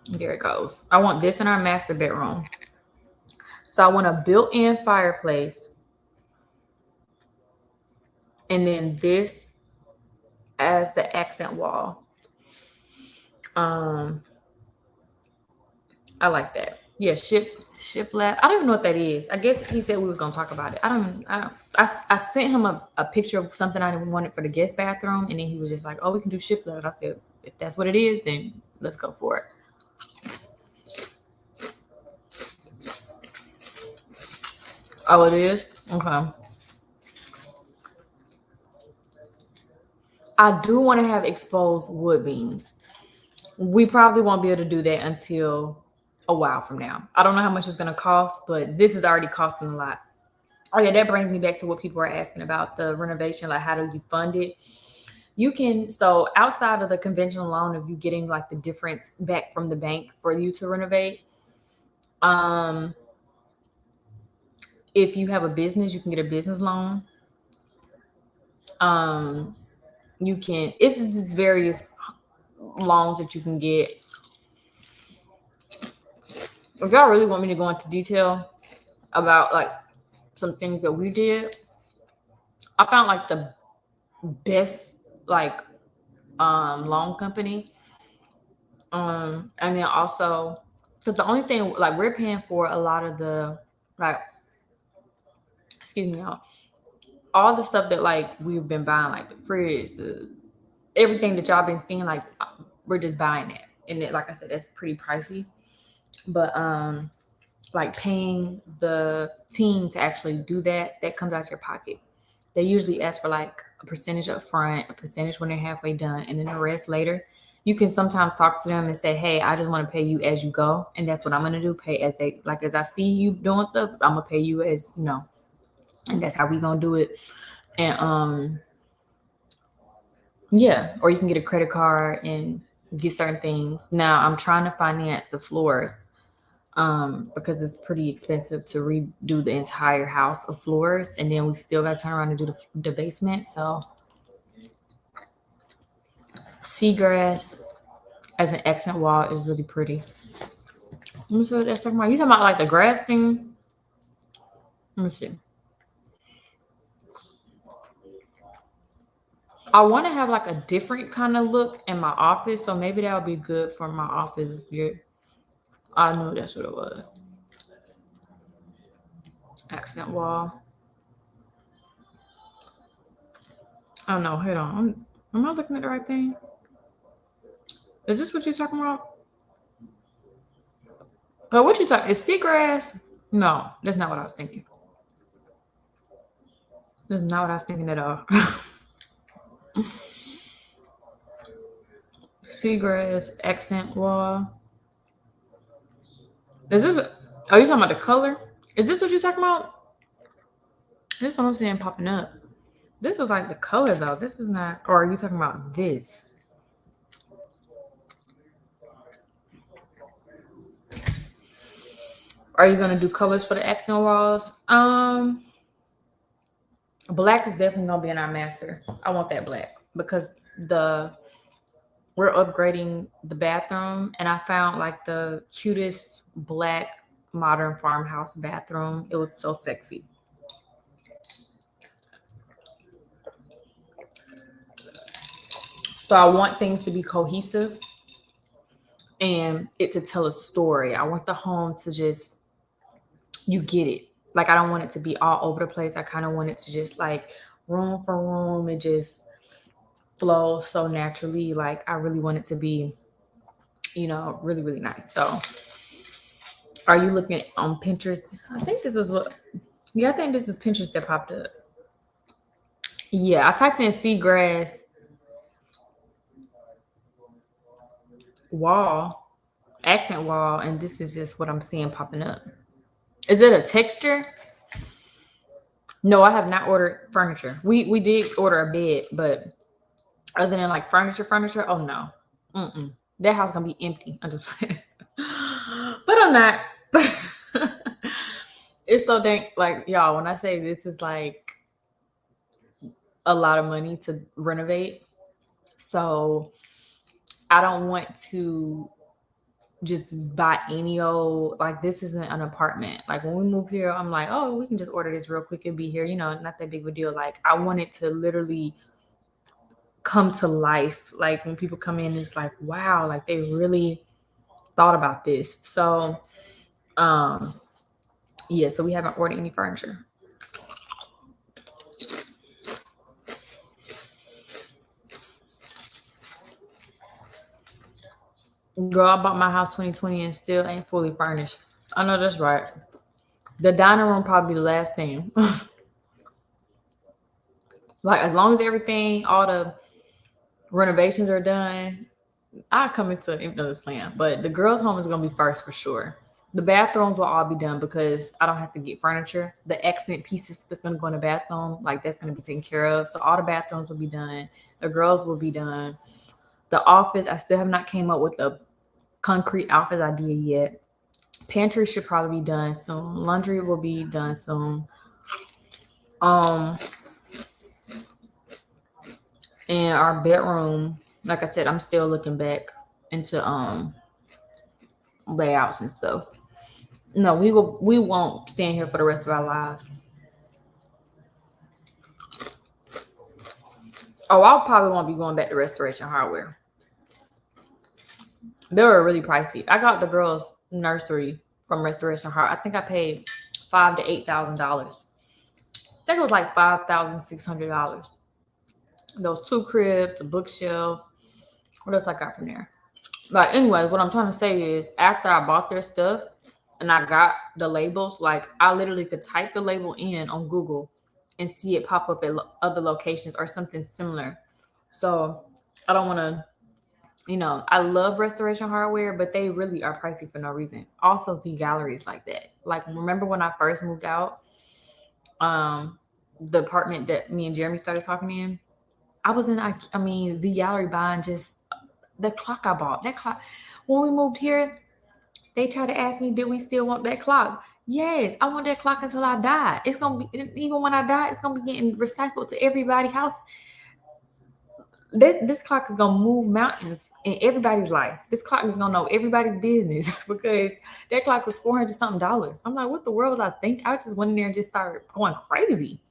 There it goes. I want this in our master bedroom. So I want a built-in fireplace. And then this as the accent wall. I like that. Yeah, shiplap. I don't even know what that is. I guess he said we was gonna talk about it. I sent him a picture of something I wanted for the guest bathroom, and then he was just like, "Oh, we can do shiplap." I said, "If that's what it is, then let's go for it." Oh, it is? Okay. I do want to have exposed wood beams. We probably won't be able to do that until a while from now. I don't know how much it's going to cost, but this is already costing a lot. Oh yeah, that brings me back to what people are asking about the renovation. Like, how do you fund it? You can, so outside of the conventional loan of you getting like the difference back from the bank for you to renovate, If you have a business, you can get a business loan. You can, it's various loans that you can get. If y'all really want me to go into detail about like some things that we did, I found like the best like loan company. And then also, so the only thing like we're paying for a lot of the like, excuse me, y'all, all the stuff that like we've been buying, like the fridge, everything that y'all been seeing, like we're just buying it. And it, like I said, that's pretty pricey. But like paying the team to actually do that comes out your pocket. They usually ask for like a percentage up front, a percentage when they're halfway done, and then the rest later. You can sometimes talk to them and say, hey, I just want to pay you as you go. And that's what I'm going to do. Pay as they, like, as I see you doing stuff, I'm going to pay you as, you know, and that's how we going to do it. And, yeah, or you can get a credit card and get certain things. Now I'm trying to finance the floors because it's pretty expensive to redo the entire house of floors. And then we still got to turn around and do the basement. So seagrass as an accent wall is really pretty. Let me see what that's talking about. You talking about like the grass thing? Let me see. I want to have like a different kind of look in my office. So maybe that would be good for my office. If you're, I know that's what it was. Accent wall. Oh no, hold on. Am I looking at the right thing? Is this what you're talking about? So what you talking? Is seagrass? No, that's not what I was thinking. That's not what I was thinking at all. Seagrass accent wall. Is it? Are you talking about the color? Is this what you're talking about? This is what I'm seeing popping up. This is like the color though. This is not. Or are you talking about this? Are you gonna do colors for the accent walls? Black is definitely gonna be in our master. I want that black because we're upgrading the bathroom, and I found like the cutest black modern farmhouse bathroom. It was so sexy. So I want things to be cohesive and it to tell a story. I want the home to just, you get it. Like I don't want it to be all over the place. I kind of want it to just like room for room. It just flows so naturally. Like I really want it to be, you know, really, really nice. So are you looking on Pinterest? I think this is what, yeah, I think this is Pinterest that popped up. Yeah, I typed in seagrass wall, accent wall, and this is just what I'm seeing popping up. Is it a texture? No, I have not ordered furniture. We did order a bed, but other than like furniture, oh no. That house gonna be empty. I'm just playing. But I'm not. It's so dang, like, y'all, when I say this is like a lot of money to renovate, so I don't want to just buy any old, like this isn't an apartment. Like when we move here, I'm like, oh, we can just order this real quick and be here, you know, not that big of a deal. Like I want it to literally come to life. Like when people come in, it's like, wow, like they really thought about this. So yeah, so we haven't ordered any furniture. Girl, I bought my house 2020 and still ain't fully furnished. I know that's right. The dining room probably the last thing. Like as long as everything, all the renovations are done, I come into this plan. But the girls' home is gonna be first for sure. The bathrooms will all be done because I don't have to get furniture. The accent pieces that's gonna go in the bathroom, like that's gonna be taken care of. So all the bathrooms will be done. The girls will be done. The office, I still have not came up with a concrete office idea yet. Pantry should probably be done soon. Laundry will be done soon. And our bedroom, like I said, I'm still looking back into layouts and stuff. No, we won't stand here for the rest of our lives. Oh, I probably won't be going back to Restoration Hardware. They were really pricey. I got the girls' nursery from Restoration Hardware. I think I paid $5,000 to $8,000. I think it was like $5,600. Those 2 cribs, the bookshelf. What else I got from there? But anyways, what I'm trying to say is after I bought their stuff and I got the labels, like I literally could type the label in on Google and see it pop up at other locations or something similar. So I don't want to, I love Restoration Hardware, but they really are pricey for no reason. Also, the galleries like that. Like, remember when I first moved out, the apartment that me and Jeremy started talking in, I was in, the gallery buying just the clock I bought. That clock, when we moved here, they tried to ask me, did we still want that clock? Yes, I want that clock until I die. It's going to be, even when I die, it's going to be getting recycled to everybody's house. This clock is going to move mountains in everybody's life. This clock is going to know everybody's business because that clock was $400-something. I'm like, what the world was I think? I just went in there and just started going crazy.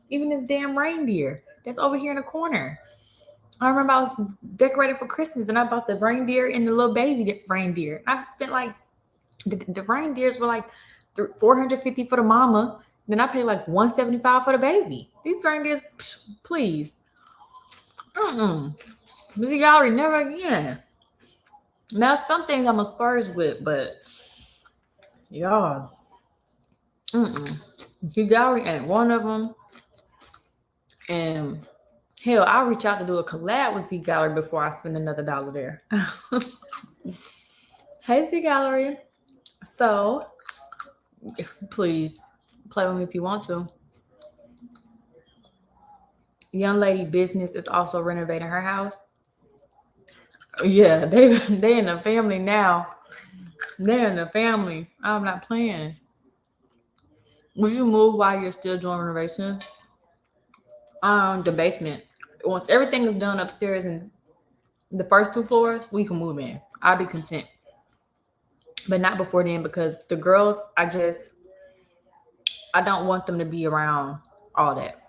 Even this damn reindeer that's over here in the corner. I remember I was decorating for Christmas and I bought the reindeer and the little baby reindeer. I spent like, the reindeers were like $450 for the mama. Then I paid like $175 for the baby. These reindeers, please. Busy gallery, never again. Now some things I'm a Spurs with, but y'all, the gallery ain't one of them. And hell, I'll reach out to do a collab with Z Gallery before I spend another $1 there. Hey Z Gallery. So please play with me if you want to. Young lady business is also renovating her house. Yeah, they in the family now. They're in the family. I'm not playing. Would you move while you're still doing renovations? The basement. Once everything is done upstairs and the first 2 floors, we can move in. I'll be content. But not before then, because the girls, I don't want them to be around all that.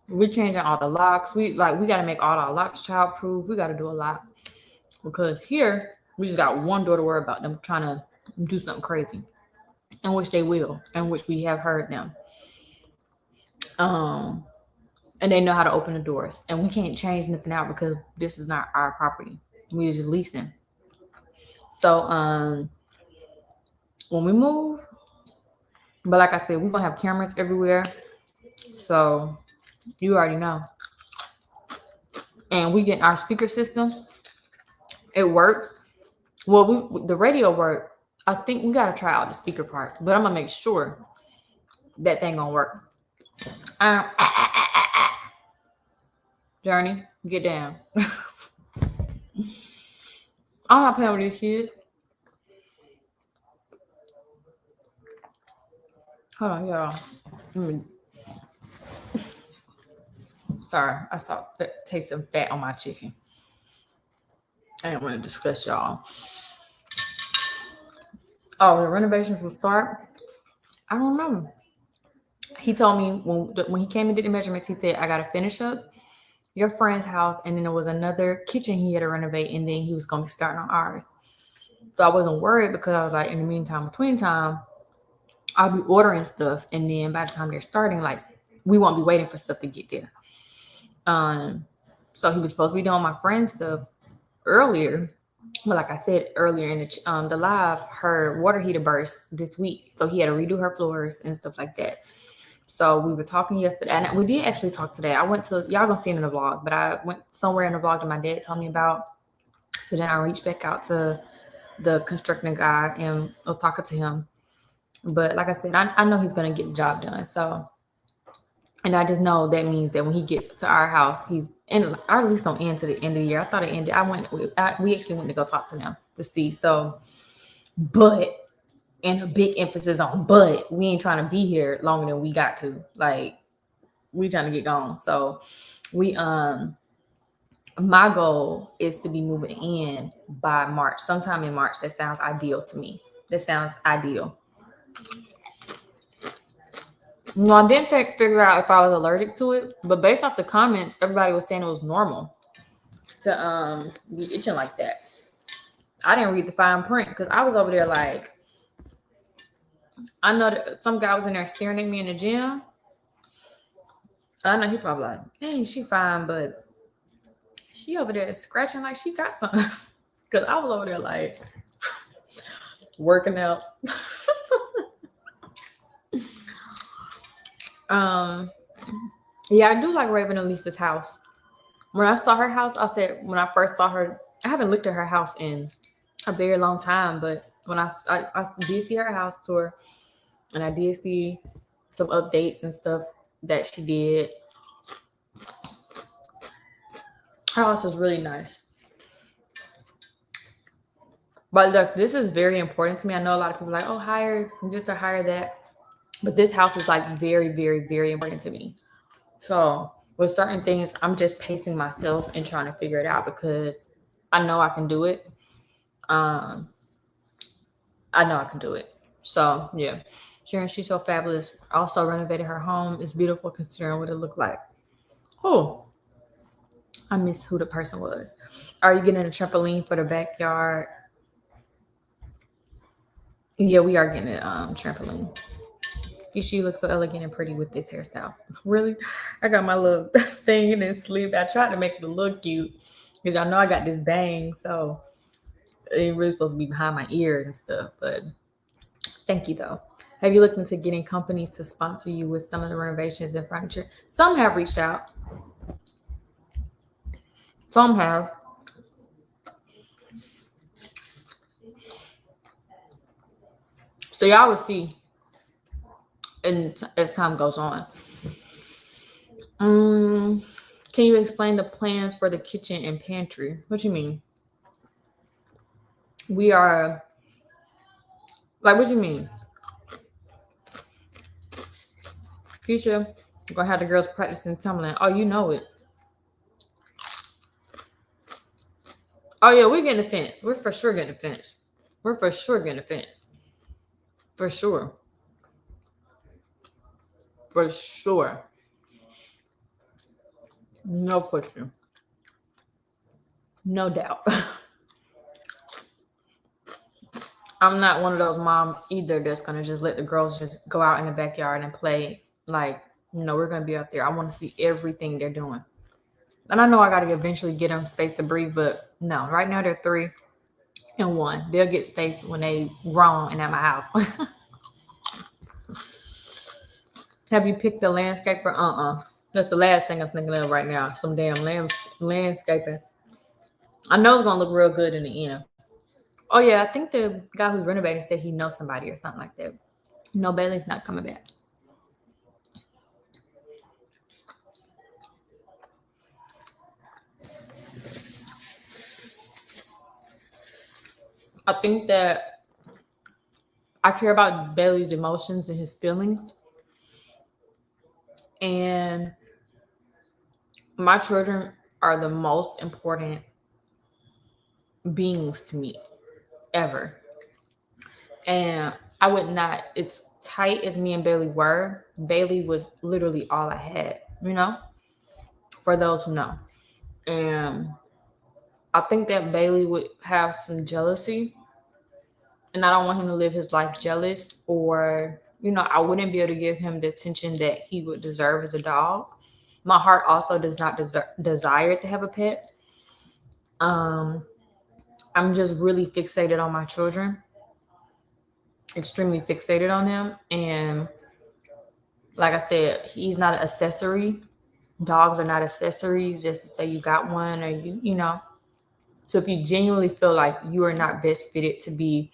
We're changing all the locks. We got to make all our locks childproof. We got to do a lot because here we just got one door to worry about them trying to do something crazy, in which they will, in which we have heard them. And they know how to open the doors, and we can't change nothing out because this is not our property. We just leasing. So when we move, but like I said, we're gonna have cameras everywhere. So you already know. And we get our speaker system. It works. Well, the radio work. I think we gotta try out the speaker part, but I'm gonna make sure that thing gonna work. Journey, get down. I'm not playing with these kids. Hold on, y'all. Sorry, I stopped tasting fat on my chicken. I didn't want to discuss y'all. Oh, the renovations will start? I don't know. He told me when he came and did the measurements, he said, I got to finish up your friend's house, and then there was another kitchen he had to renovate, and then he was going to be starting on ours. So I wasn't worried because I was like, in the meantime, between time, I'll be ordering stuff, and then by the time they're starting, like, we won't be waiting for stuff to get there. So he was supposed to be doing my friend's stuff earlier, but like I said earlier in the live, her water heater burst this week, so he had to redo her floors and stuff like that. So we were talking yesterday, and we did actually talk today. I went to, y'all gonna see it in the vlog, but I went somewhere in the vlog that my dad told me about. So then I reached back out to the constructing guy and I was talking to him. But like I said, I know he's gonna get the job done. So And I just know that means that when he gets to our house, he's in, or at least don't end to the end of the year. I thought it ended. We actually went to go talk to them to see. So, but, and a big emphasis on, but we ain't trying to be here longer than we got to. Like, we trying to get gone. So we, my goal is to be moving in by March, sometime in March. That sounds ideal to me. That sounds ideal. No, I didn't figure out if I was allergic to it, but based off the comments, everybody was saying it was normal to be itching like that. I didn't read the fine print because I was over there like, I know that some guy was in there staring at me in the gym. I know he probably like, dang, she fine, but she over there scratching like she got something. Because I was over there like working out. Yeah, I do like Raven and Lisa's house. When I saw her house, I said, when I first saw her, I haven't looked at her house in a very long time, but when I did see her house tour, and I did see some updates and stuff that she did. Her house is really nice. But look, this is very important to me. I know a lot of people are like, oh, hire this or hire that. But this house is like very, very, very important to me. So with certain things, I'm just pacing myself and trying to figure it out because I know I can do it. I know I can do it. So yeah. Sharon, she's so fabulous. Also renovated her home. It's beautiful considering what it looked like. Oh, I miss who the person was. Are you getting a trampoline for the backyard? Yeah, we are getting a trampoline. She looks so elegant and pretty with this hairstyle. Really? I got my little thing in this sleeve. I tried to make it look cute because y'all know I got this bang, so it ain't really supposed to be behind my ears and stuff. But thank you though. Have you looked into getting companies to sponsor you with some of the renovations and furniture? Some have reached out. Some have. So y'all will see and as time goes on. Can you explain the plans for the kitchen and pantry? What you mean? We are like, what you mean? Keesha, you're gonna have the girls practicing tumbling. Oh, you know it. Oh yeah, we're getting a fence. We're for sure getting a fence. We're for sure getting a fence. For sure. For sure. No question. No doubt. I'm not one of those moms either that's gonna just let the girls just go out in the backyard and play. Like, we're gonna be out there. I want to see everything they're doing. And I know I gotta eventually get them space to breathe, but no, right now they're 3 and 1. They'll get space when they grown and at my house. Have you picked the landscaper? That's the last thing I'm thinking of right now. Some damn landscaping. I know it's gonna look real good in the end. Oh yeah, I think the guy who's renovating said he knows somebody or something like that. No, Bailey's not coming back. I think that I care about Bailey's emotions and his feelings. And my children are the most important beings to me ever. And I would not, as tight as me and Bailey were, Bailey was literally all I had, for those who know. And I think that Bailey would have some jealousy. And I don't want him to live his life jealous, or, I wouldn't be able to give him the attention that he would deserve as a dog. My heart also does not desire to have a pet. I'm just really fixated on my children. Extremely fixated on them. And like I said, he's not an accessory. Dogs are not accessories just to say you got one or you know. So if you genuinely feel like you are not best fitted to be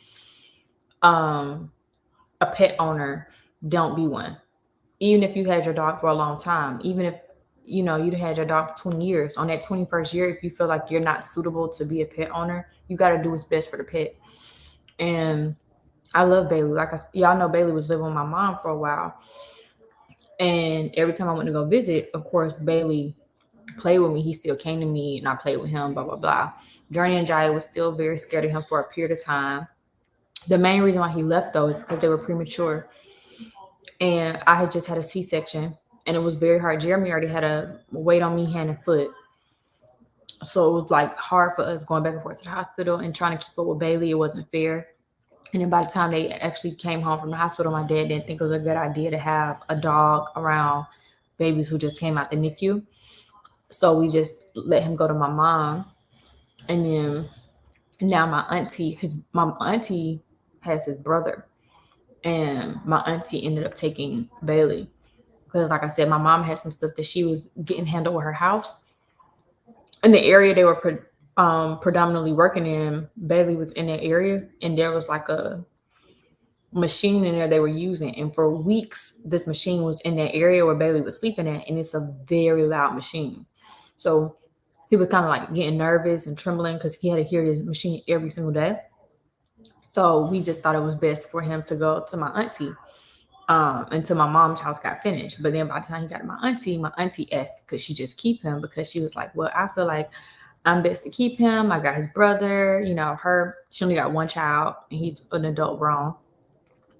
a pet owner, don't be one. even if you had your dog for a long time, even if you know you'd had your dog for 20 years, on that 21st year, if you feel like you're not suitable to be a pet owner, you got to do what's best for the pet. And I love Bailey. Like y'all know, Bailey was living with my mom for a while, and every time I went to go visit, of course, Bailey played with me. He still came to me, and I played with him. Blah blah blah. Journie and Jiya was still very scared of him for a period of time. The main reason why he left though is because they were premature, and I had just had a C-section, and it was very hard. Jeremy already had a weight on me, hand and foot, so it was like hard for us going back and forth to the hospital and trying to keep up with Bailey. It wasn't fair. And then by the time they actually came home from the hospital, my dad didn't think it was a good idea to have a dog around babies who just came out the NICU. So we just let him go to my mom. And then now my auntie has his brother. And my auntie ended up taking Bailey. Because like I said, my mom had some stuff that she was getting handled with her house. In the area they were predominantly working in, Bailey was in that area, and there was like a machine in there they were using, and for weeks this machine was in that area where Bailey was sleeping at, and it's a very loud machine. So he was kind of like getting nervous and trembling because he had to hear this machine every single day. So we just thought it was best for him to go to my auntie until my mom's house got finished. But then by the time he got to my auntie asked could she just keep him, because she was like, well, I feel like I'm best to keep him. I got his brother, she only got one child and he's an adult grown.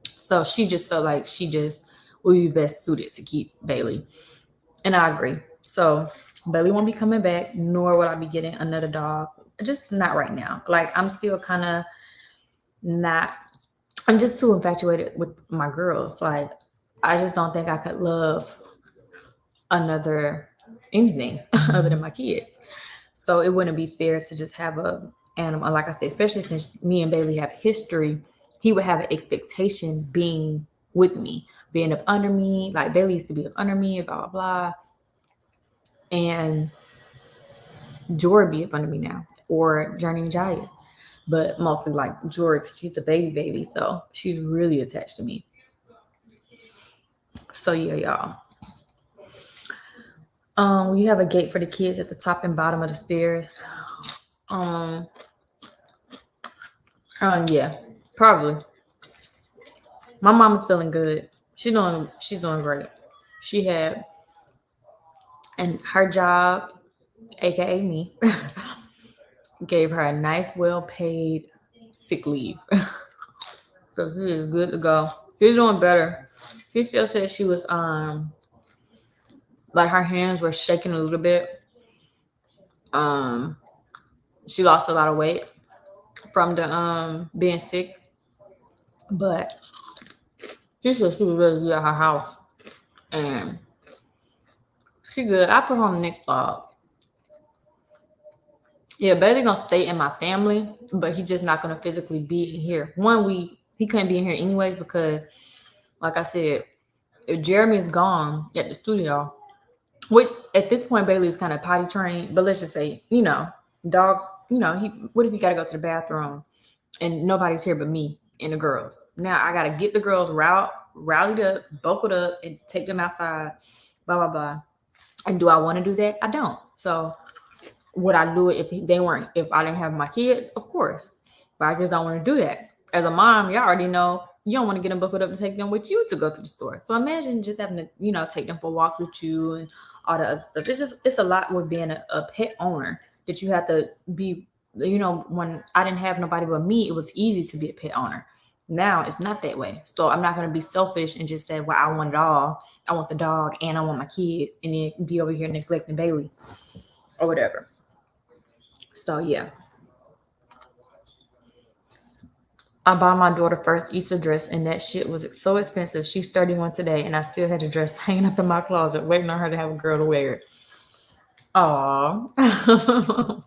So she just felt like she just would be best suited to keep Bailey. And I agree. So Bailey won't be coming back, nor will I be getting another dog. Just not right now. Like I'm still kind of I'm just too infatuated with my girls. Like I just don't think I could love another anything other than my kids. So it wouldn't be fair to just have a animal. Like I said, especially since me and Bailey have history, he would have an expectation being with me, being up under me. Like Bailey used to be up under me, blah, blah, blah. And Jori be up under me now, or Journie and Jiya. But mostly like Jori, she's a baby, so she's really attached to me. So yeah, y'all. We have a gate for the kids at the top and bottom of the stairs. Yeah, probably. My mom is feeling good. She's doing great. She had, and her job, aka me, gave her a nice, well-paid sick leave. So she is good to go. She's doing better. She still said she was like her hands were shaking a little bit. She lost a lot of weight from the being sick, but she said she was really good at her house, and she good. I put her on the next vlog. Yeah, Bailey gonna stay in my family, but he's just not gonna physically be in here. He couldn't be in here anyway because, like I said, if Jeremy is gone at the studio, which at this point Bailey is kind of potty trained, but let's just say, dogs, what if you gotta go to the bathroom and nobody's here but me and the girls? Now I gotta get the girls rallied up, buckled up, and take them outside, blah blah blah. And do I want to do that? I don't. So would I do it if I didn't have my kid? Of course. But I just don't want to do that. As a mom, y'all already know you don't want to get them buckled up to take them with you to go to the store. So imagine just having to, take them for walks with you and all the other stuff. It's a lot with being a pet owner that you have to be, when I didn't have nobody but me, it was easy to be a pet owner. Now it's not that way. So I'm not going to be selfish and just say, well, I want it all. I want the dog and I want my kids, and then be over here neglecting Bailey or whatever. So yeah. I bought my daughter first Easter dress, and that shit was so expensive. She's 31 today, and I still had the dress hanging up in my closet, waiting on her to have a girl to wear it. Aww.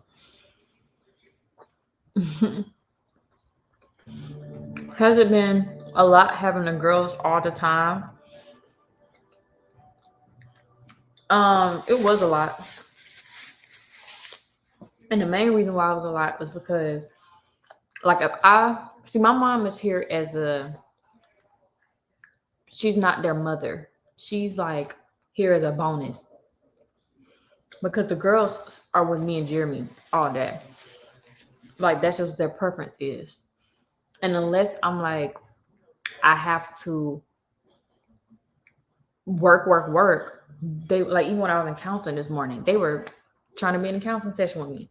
Has it been a lot having the girls all the time? It was a lot. And the main reason why it was a lot was because, like, my mom is here she's not their mother. she's like here as a bonus because the girls are with me and Jeremy all day. Like that's just what their preference is. And unless I'm like, I have to work, they like even when I was in counseling this morning, they were trying to be in a counseling session with me.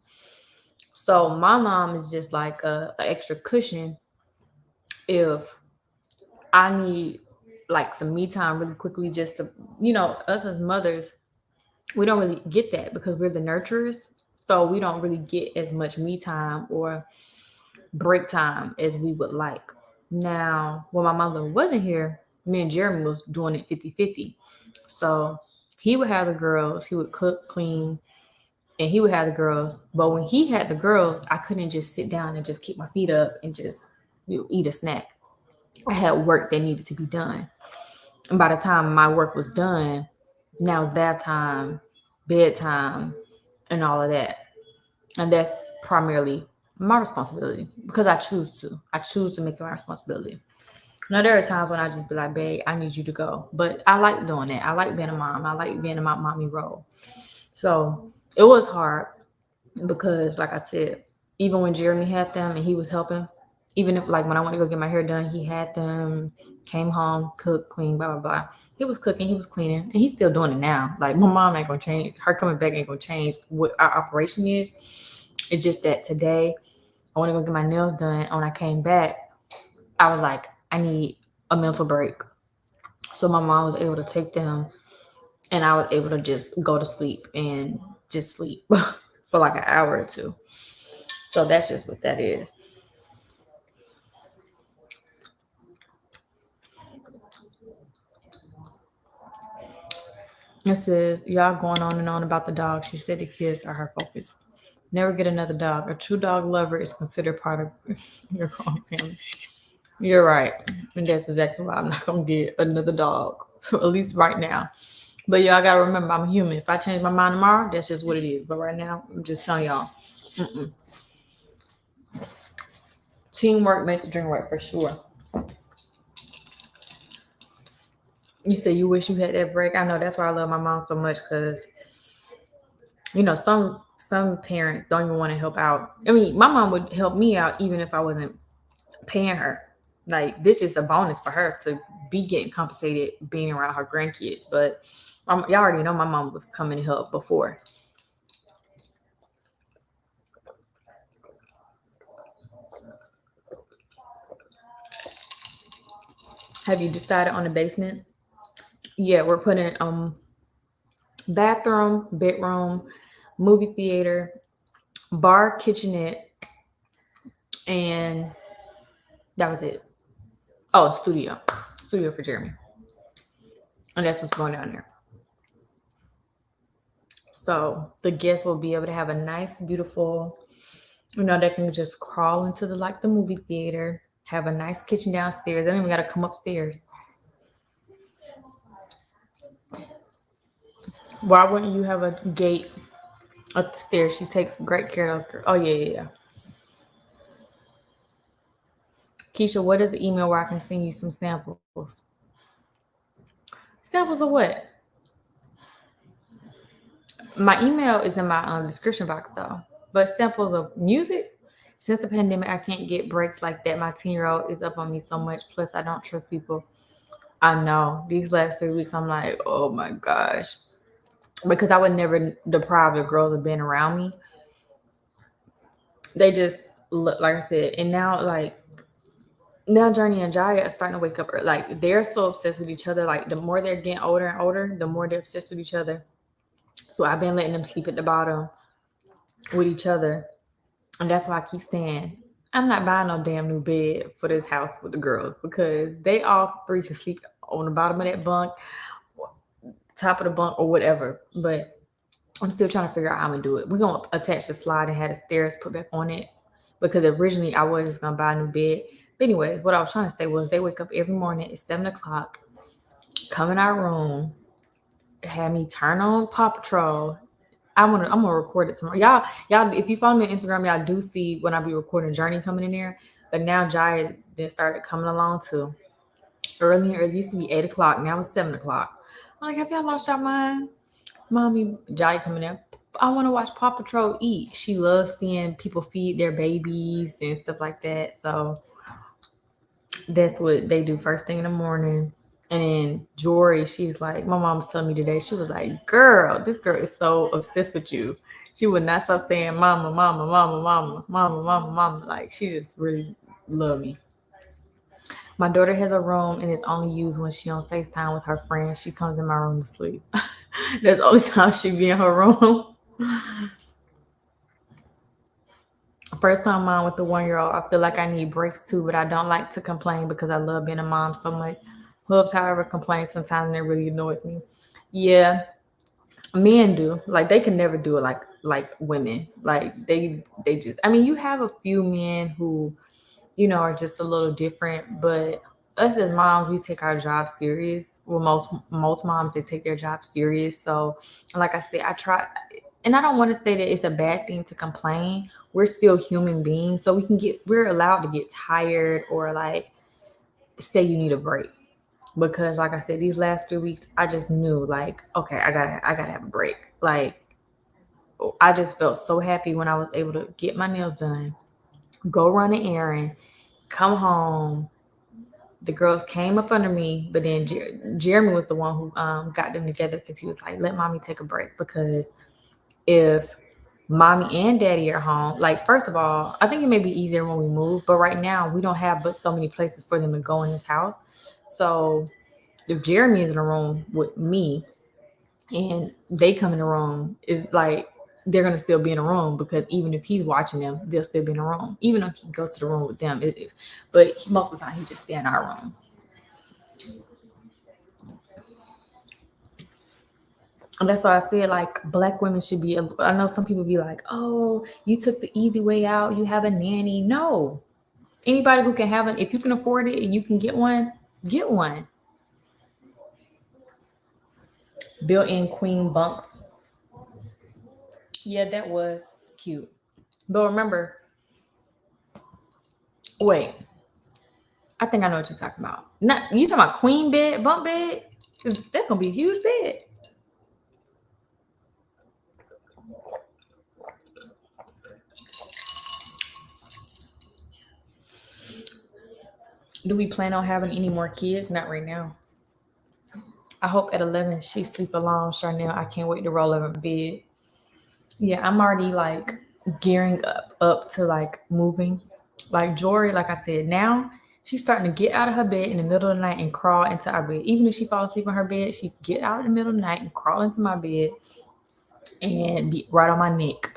So my mom is just like a extra cushion if I need like some me time really quickly, just to, us as mothers, we don't really get that because we're the nurturers. So we don't really get as much me time or break time as we would like. Now, when my mother wasn't here, me and Jeremy was doing it 50-50. So he would have the girls, he would cook, clean, and he would have the girls. But when he had the girls, I couldn't just sit down and just keep my feet up and just eat a snack. I had work that needed to be done. And by the time my work was done, now it's bath time, bedtime, and all of that. And that's primarily my responsibility because I choose to. I choose to make it my responsibility. Now, there are times when I just be like, babe, I need you to go. But I like doing that. I like being a mom. I like being in my mommy role. So it was hard because, like I said, even when Jeremy had them and he was helping, even if like when I went to go get my hair done, he had them, came home, cooked, clean, blah, blah, blah. He was cooking, he was cleaning, and he's still doing it now. Like my mom ain't gonna change. Her coming back ain't gonna change what our operation is. It's just that today I want to go get my nails done. And when I came back, I was like, I need a mental break. So my mom was able to take them and I was able to just go to sleep and just sleep for like an hour or two. So that's just what that is. It says, y'all going on and on about the dog. She said the kids are her focus. Never get another dog. A true dog lover is considered part of your growing family. You're right. And that's exactly why I'm not going to get another dog, at least right now. But y'all got to remember, I'm a human. If I change my mind tomorrow, that's just what it is. But right now, I'm just telling y'all, teamwork makes the dream work for sure. You said you wish you had that break. I know that's why I love my mom so much because, some parents don't even want to help out. I mean, my mom would help me out even if I wasn't paying her. Like, this is a bonus for her to be getting compensated being around her grandkids. But y'all already know my mom was coming to help before. Have you decided on the basement? Yeah, we're putting bathroom, bedroom, movie theater, bar, kitchenette, and that was it. Oh, studio for Jeremy, and that's what's going down there. So the guests will be able to have a nice, beautiful, they can just crawl into the movie theater, have a nice kitchen downstairs. They don't even got to come upstairs. Why wouldn't you have a gate up the stairs? She takes great care of her. Oh yeah. Keesha, what is the email where I can send you some samples? Samples of what? My email is in my description box though. But samples of music? Since the pandemic, I can't get breaks like that. My 10-year-old is up on me so much. Plus, I don't trust people. I know. These last 3 weeks, I'm like, oh my gosh. Because I would never deprive the girls of being around me. They just look, like I said, and now Journie and Jiya are starting to wake up. Like, they're so obsessed with each other. Like, the more they're getting older and older, the more they're obsessed with each other. So I've been letting them sleep at the bottom with each other. And that's why I keep saying, I'm not buying no damn new bed for this house with the girls because they all three can sleep on the bottom of that bunk, top of the bunk, or whatever. But I'm still trying to figure out how I'm going to do it. We're going to attach the slide and have the stairs put back on it because originally I was just going to buy a new bed. But anyway, what I was trying to say was they wake up every morning at 7 o'clock, come in our room, have me turn on Paw Patrol. I'm gonna record it tomorrow. Y'all, if you follow me on Instagram, y'all do see when I be recording Journey coming in there. But now Jiya then started coming along too. Earlier, it used to be 8 o'clock. Now it's 7 o'clock. I'm like, have y'all lost your mind? Mommy, Jai coming in. I want to watch Paw Patrol eat. She loves seeing people feed their babies and stuff like that. So that's what they do first thing in the morning. And then Jori, she's like, my mom was telling me today, she was like, girl, this girl is so obsessed with you. She would not stop saying mama, mama, mama, mama, mama, mama, mama. Like, she just really love me. My daughter has a room and it's only used when she on FaceTime with her friends. She comes in my room to sleep. That's the only time she be in her room. First time mom with the 1-year-old. I feel like I need breaks too, but I don't like to complain because I love being a mom so much. Hubs, however, complain sometimes and it really annoys me. Yeah, men do. Like they can never do it like women. Like they just. I mean, you have a few men who, you know, are just a little different, but us as moms, we take our job serious. Well, most moms, they take their job serious. So, like I said, I try, and I don't want to say that it's a bad thing to complain. We're still human beings, so we're allowed to get tired or like say you need a break. Because, like I said, these last 3 weeks, I just knew, like, okay, I gotta have a break. Like, I just felt so happy when I was able to get my nails done, go run an errand, come home. The girls came up under me, but then Jeremy was the one who got them together because he was like, let mommy take a break. Because if mommy and daddy are home, like, first of all, I think it may be easier when we move, but right now we don't have but so many places for them to go in this house. So if Jeremy is in a room with me and they come in the room, it's like they're going to still be in a room because even if he's watching them, they'll still be in a room, even if he goes to the room with them. But most of the time, he just stay in our room. And that's why I said, like, Black women should be, I know some people be like, oh, you took the easy way out. You have a nanny. No. Anybody who can have if you can afford it and you can get one, get one. Built-in queen bunks. Yeah, that was cute. But remember, wait, I think I know what you're talking about. Not you talking about queen bed, bunk bed? That's gonna be a huge bed. Do we plan on having any more kids? Not right now. I hope at 11 she sleep alone. Chanel, I can't wait to roll over bed. Yeah, I'm already like gearing up to like moving. Like Jori, like I said, now she's starting to get out of her bed in the middle of the night and crawl into our bed. Even if she falls asleep in her bed, she get out in the middle of the night and crawl into my bed and be right on my neck.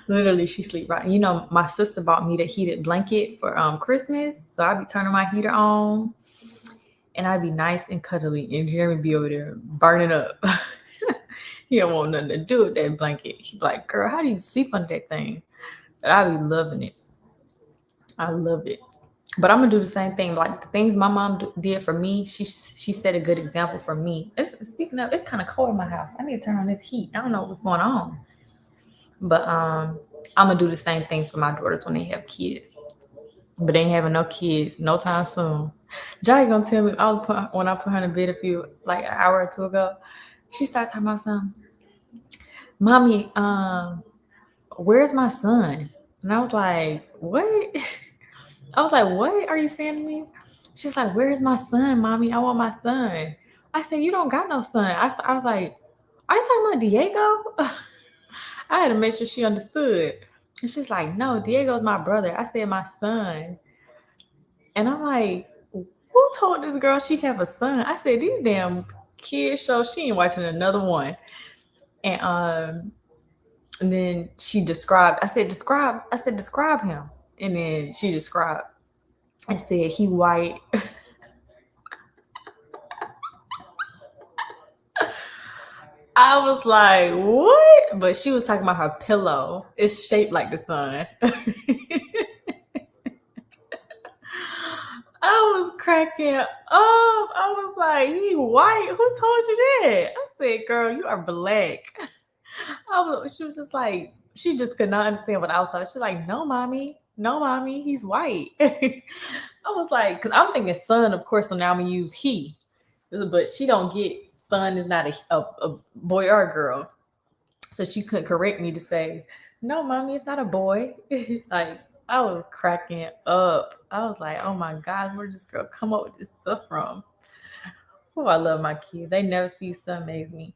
Literally, she sleep right. You know, my sister bought me the heated blanket for Christmas, so I'd be turning my heater on, and I'd be nice and cuddly, and Jeremy be over there burning up. He don't want nothing to do with that blanket. He'd be like, girl, how do you sleep on that thing? But I be loving it. I love it. But I'm gonna do the same thing. Like the things my mom did for me, she set a good example for me. Speaking of, it's kind of cold in my house. I need to turn on this heat. I don't know what's going on. But I'm gonna do the same things for my daughters when they have kids. But they ain't having no kids no time soon. Jai gonna tell me when I put her in bed like an hour or two ago, she started talking about something. Mommy, where's my son? And I was like, what? I was like, what are you saying to me? She's like, where's my son, mommy? I want my son. I said, you don't got no son. I was like, are you talking about Diego? I had to make sure she understood. And she's like, no, Diego's my brother. I said, my son. And I'm like, who told this girl she have a son? I said, these damn kids show, she ain't watching another one. And then she described, I said, describe him. And then she described, I said, he white. I was like, what? But she was talking about her pillow. It's shaped like the sun. I was cracking up. I was like, you white? Who told you that? I said, girl, you are black. She was just like, she just could not understand what I was talking. She's like, no, mommy, he's white. I was like, because I'm thinking son, of course, so now I'm going to use he. but she don't get son is not a boy or a girl. So she couldn't correct me to say, no, mommy, it's not a boy. Like, I was cracking up. I was like, oh my God, where this girl come up with this stuff from? Oh, I love my kids. They never cease to amaze me.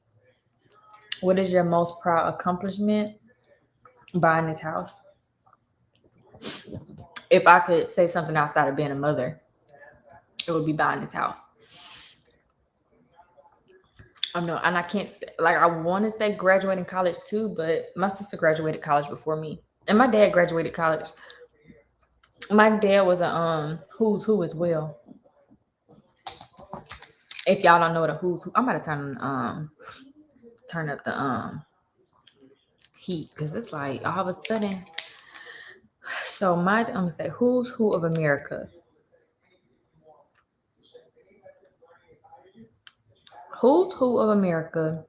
What is your most proud accomplishment? Buying this house. If I could say something outside of being a mother, it would be buying this house. I know, and I can't, like, I want to say graduating college too, but my sister graduated college before me, and my dad graduated college. My dad was a who's who as well. If y'all don't know what a who's who, I'm about to turn up the heat because it's like all of a sudden. So I'm gonna say who's who of America. Who's who of America.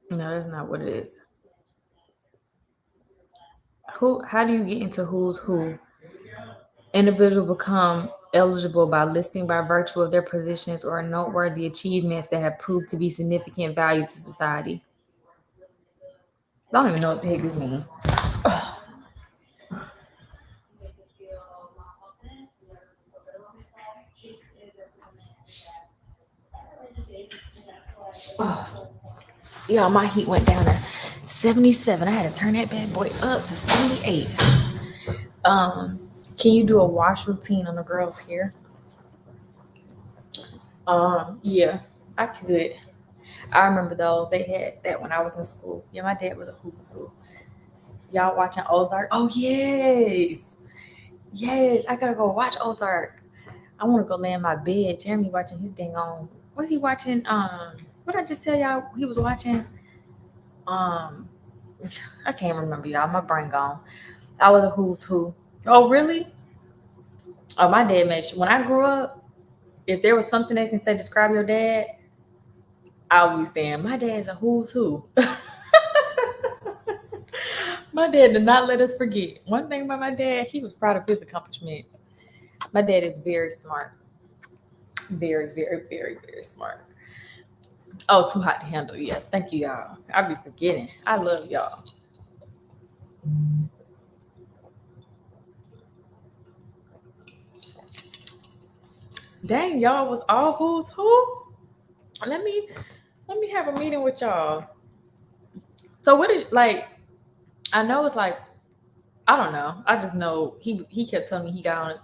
No, that's not what it is. How do you get into who's who? Individuals become eligible by listing by virtue of their positions or noteworthy achievements that have proved to be significant value to society. I don't even know what the heck this means. Oh, yeah, my heat went down to 77. I had to turn that bad boy up to 78. Can you do a wash routine on the girls here? Yeah, I could. I remember those. They had that when I was in school. Yeah, my dad was a hoop school. Y'all watching Ozark? Oh yes, yes. I gotta go watch Ozark. I want to go lay in my bed. Jeremy watching his dang on. What he watching? What I just tell y'all? He was watching. Um, I can't remember y'all. My brain gone. I was a who's who. Oh really? Oh, my dad made sure when I grew up, if there was something they can say describe your dad, I would be saying my dad's a who's who. My dad did not let us forget. One thing about my dad, he was proud of his accomplishments. My dad is very smart. Very, very, very, very smart. Oh, too hot to handle. Yeah, thank you, y'all. I be forgetting. I love y'all. Dang, y'all was all who's who. Let me have a meeting with y'all. So what is like? I know it's like I don't know. I just know he kept telling me he got on it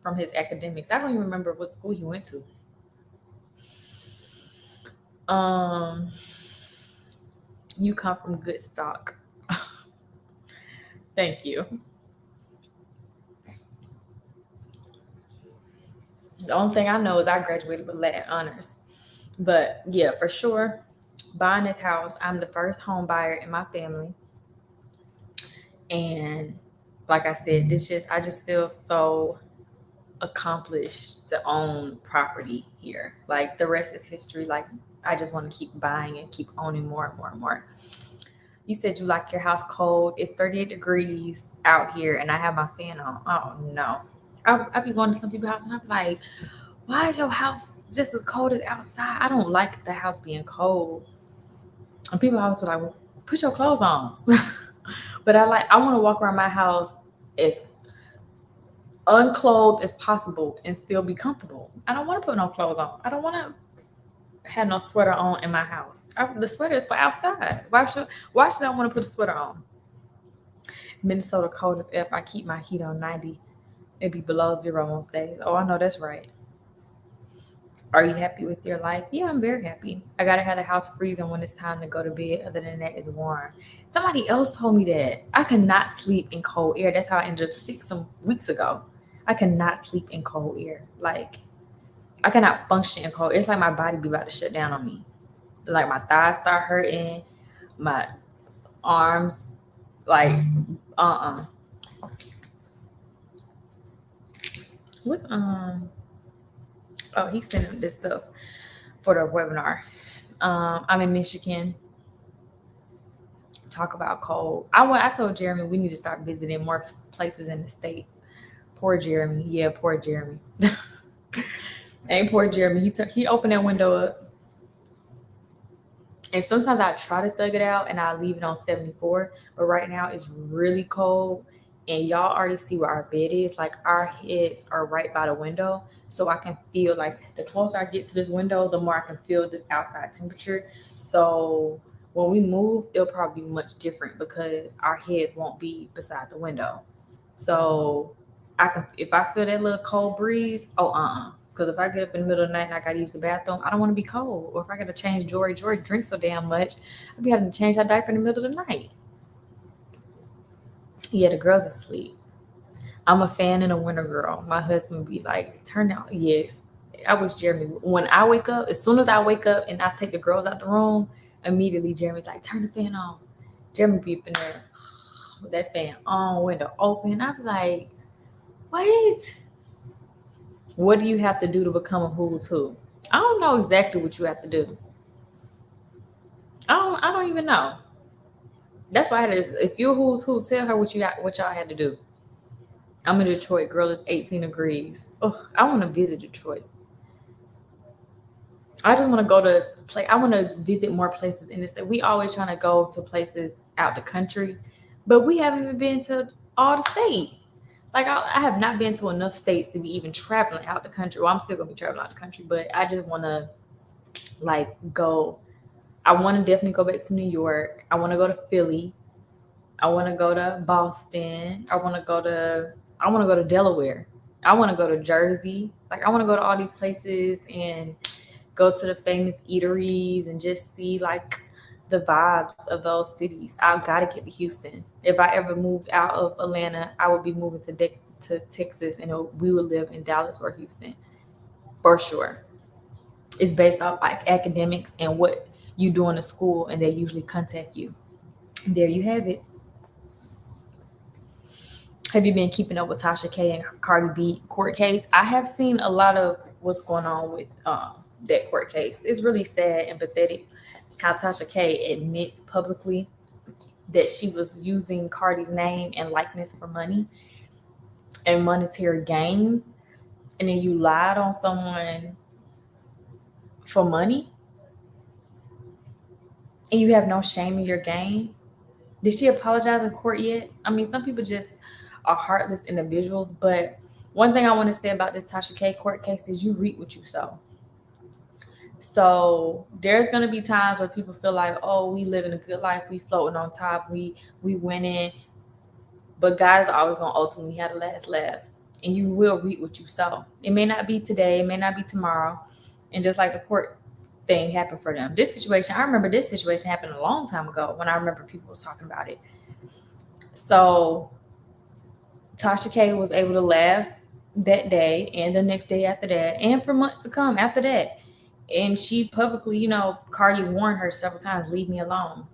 from his academics. I don't even remember what school he went to. You come from good stock. Thank you. The only thing I know is I graduated with Latin honors. But yeah, for sure, buying this house, I'm the first home buyer in my family. And like I said, I just feel so accomplished to own property here. Like the rest is history. Like I just want to keep buying and keep owning more and more and more. You said you like your house cold. It's 38 degrees out here and I have my fan on. Oh no. I'll be going to some people's house and I'm like, why is your house just as cold as outside? I don't like the house being cold. And people always like, well, put your clothes on. But I want to walk around my house as unclothed as possible and still be comfortable. I don't want to put no clothes on. I don't want to have no sweater on in my house. The sweater is for outside. Why should I want to put a sweater on? Minnesota cold if I keep my heat on 90. It'd be below zero most days. Oh, I know that's right. Are you happy with your life? Yeah, I'm very happy. I gotta have the house freezing when it's time to go to bed. Other than that, it's warm. Somebody else told me that I cannot sleep in cold air. That's how I ended up sick some weeks ago. I cannot sleep in cold air. Like I cannot function in cold. It's like my body be about to shut down on me. Like my thighs start hurting, my arms, like What's Oh, he's sending this stuff for the webinar. I'm in Michigan. Talk about cold. I told Jeremy we need to start visiting more places in the States. Poor Jeremy. Yeah, poor Jeremy. Ain't poor Jeremy. He opened that window up. And sometimes I try to thug it out and I leave it on 74. But right now it's really cold. And y'all already see where our bed is. Like our heads are right by the window. So I can feel like the closer I get to this window, the more I can feel the outside temperature. So when we move, it'll probably be much different because our heads won't be beside the window. So I can, if I feel that little cold breeze, because if I get up in the middle of the night and I gotta use the bathroom, I don't want to be cold. Or if I gotta change Jory drinks so damn much, I'll be having to change her diaper in the middle of the night. Yeah, the girls asleep. I'm a fan and a winter girl. My husband be like, turn out. Yes. I wish Jeremy, when I wake up, as soon as I wake up and I take the girls out the room, immediately Jeremy's like, turn the fan on. Jeremy be up in there with that fan on, window open. I be like, wait. What do you have to do to become a who's who? I don't know exactly what you have to do. I don't even know. That's why I had to, if you're who's who, tell her what y'all had to do. I'm in Detroit, girl, it's 18 degrees. Oh, I want to visit Detroit. I just want to go to play. I want to visit more places in the state. We always trying to go to places out the country, but we haven't even been to all the states. Like I have not been to enough states to be even traveling out the country. Well, I'm still gonna be traveling out the country, but I just want to like go. I want to definitely go back to New York. I want to go to Philly. I want to go to Boston. I want to go to Delaware. I want to go to Jersey. Like I want to go to all these places and go to the famous eateries and just see like the vibes of those cities. I've got to get to Houston. If I ever moved out of Atlanta, I would be moving to Texas and we would live in Dallas or Houston for sure. It's based off like academics and what you do in the school, and they usually contact you. There you have it. Have you been keeping up with Tasha K and Cardi B court case? I have seen a lot of what's going on with that court case. It's really sad and pathetic how Tasha K admits publicly that she was using Cardi's name and likeness for money and monetary gains, and then you lied on someone for money and you have no shame in your game. Did she apologize in court yet? I mean, some people just are heartless individuals, but one thing I want to say about this Tasha K court case is you reap what you sow. So there's going to be times where people feel like, oh, we living a good life, we floating on top, we winning, but God is always going to ultimately have the last laugh, and you will reap what you sow. It may not be today, it may not be tomorrow, and just like the court thing happened for them. This situation, I remember this situation happened a long time ago when I remember people was talking about it. So Tasha K was able to laugh that day and the next day after that and for months to come after that. And she publicly, Cardi warned her several times, leave me alone.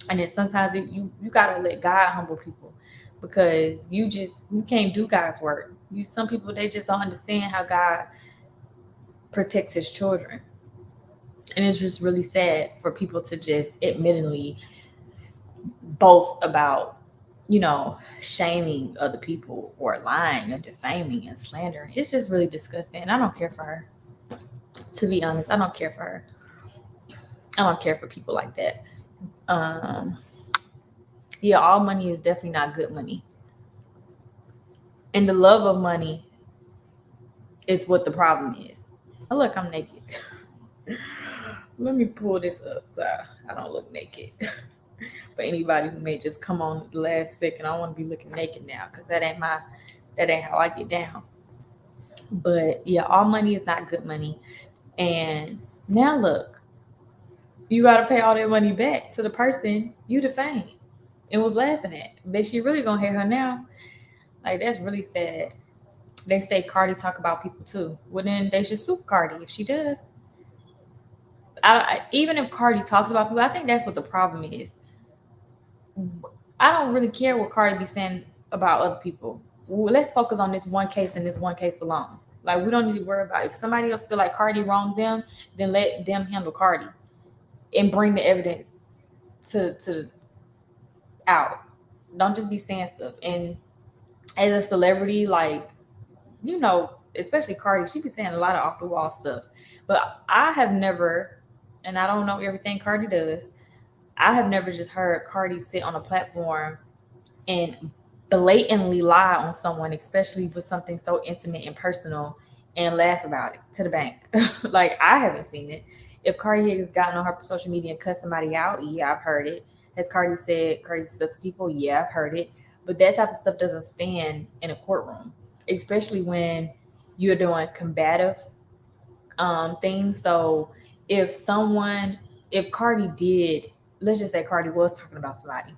And then sometimes you got to let God humble people because you can't do God's work. Some people, they just don't understand how God protects his children. And it's just really sad for people to just admittedly boast about, shaming other people or lying or defaming and slandering. It's just really disgusting. And I don't care for her. To be honest, I don't care for her. I don't care for people like that. Yeah, all money is definitely not good money. And the love of money is what the problem is. Oh, look, I'm naked. Let me pull this up so I don't look naked. For anybody who may just come on the last second, I want to be looking naked now because that ain't how I get down. But yeah, all money is not good money. And now look, you got to pay all that money back to the person you defamed and was laughing at. But she really gonna hate her now. Like, that's really sad. They say Cardi talk about people too. Well, then they should sue Cardi if she does. Even if Cardi talks about people, I think that's what the problem is. I don't really care what Cardi be saying about other people. Let's focus on this one case and this one case alone. Like, we don't need to worry about if somebody else feel like Cardi wronged them, then let them handle Cardi and bring the evidence to out. Don't just be saying stuff. And as a celebrity, like, especially Cardi, she be saying a lot of off the wall stuff. But I have never, and I don't know everything Cardi does, I have never just heard Cardi sit on a platform and blatantly lie on someone, especially with something so intimate and personal, and laugh about it to the bank. Like, I haven't seen it. If Cardi has gotten on her social media and cussed somebody out, yeah, I've heard it. Has Cardi said crazy stuff to people? Yeah, I've heard it. But that type of stuff doesn't stand in a courtroom, especially when you're doing combative things. So if if Cardi did, let's just say Cardi was talking about somebody,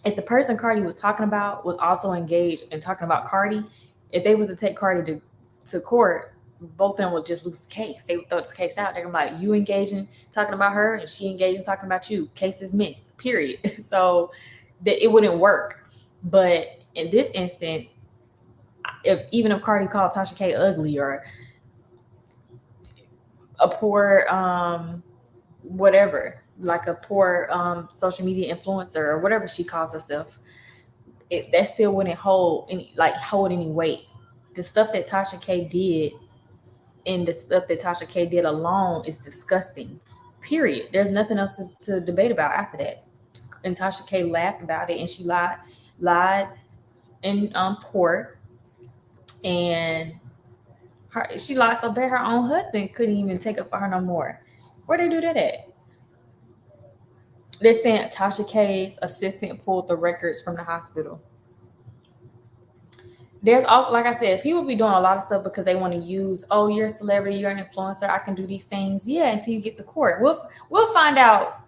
if the person Cardi was talking about was also engaged in talking about Cardi, if they were to take Cardi to court, both of them would just lose the case. They would throw the case out. They're gonna be like, you engaging talking about her, and she engaging talking about you. Case dismissed. Period. So that it wouldn't work. But in this instance, if Cardi called Tasha K ugly, or a poor whatever, like a poor social media influencer or whatever she calls herself, that still wouldn't hold any weight. The stuff that Tasha K did and the stuff that Tasha K did alone is disgusting. Period. There's nothing else to debate about after that. And Tasha K laughed about it, and she lied in court, and she lied so bad her own husband couldn't even take up for her no more. Where they do that at? They're saying Tasha K's assistant pulled the records from the hospital. There's all, like I said, people be doing a lot of stuff because they want to use, oh, you're a celebrity, you're an influencer, I can do these things. Yeah, until you get to court. We'll find out.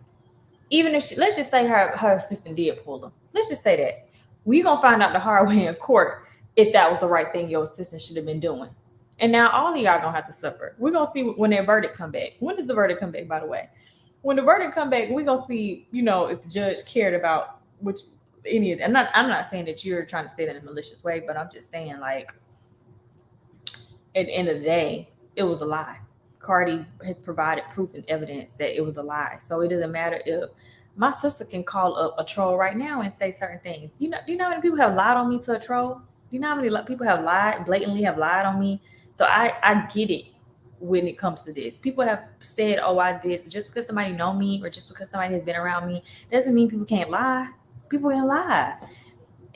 Even if let's just say her assistant did pull them. Let's just say that. We're gonna find out the hard way in court if that was the right thing your assistant should have been doing. And now all of y'all gonna have to suffer. We're gonna see when their verdict come back. When does the verdict come back, by the way? When the verdict come back, we're gonna see, if the judge cared about which any of that. I'm not saying that you're trying to say that in a malicious way, but I'm just saying, like, at the end of the day, it was a lie. Cardi has provided proof and evidence that it was a lie. So it doesn't matter if my sister can call up a troll right now and say certain things. Do you know how many people have lied on me to a troll? Do you know how many people have blatantly lied on me? So I get it when it comes to this. People have said, oh, I did. Just because somebody know me or just because somebody has been around me doesn't mean people can't lie. People can lie.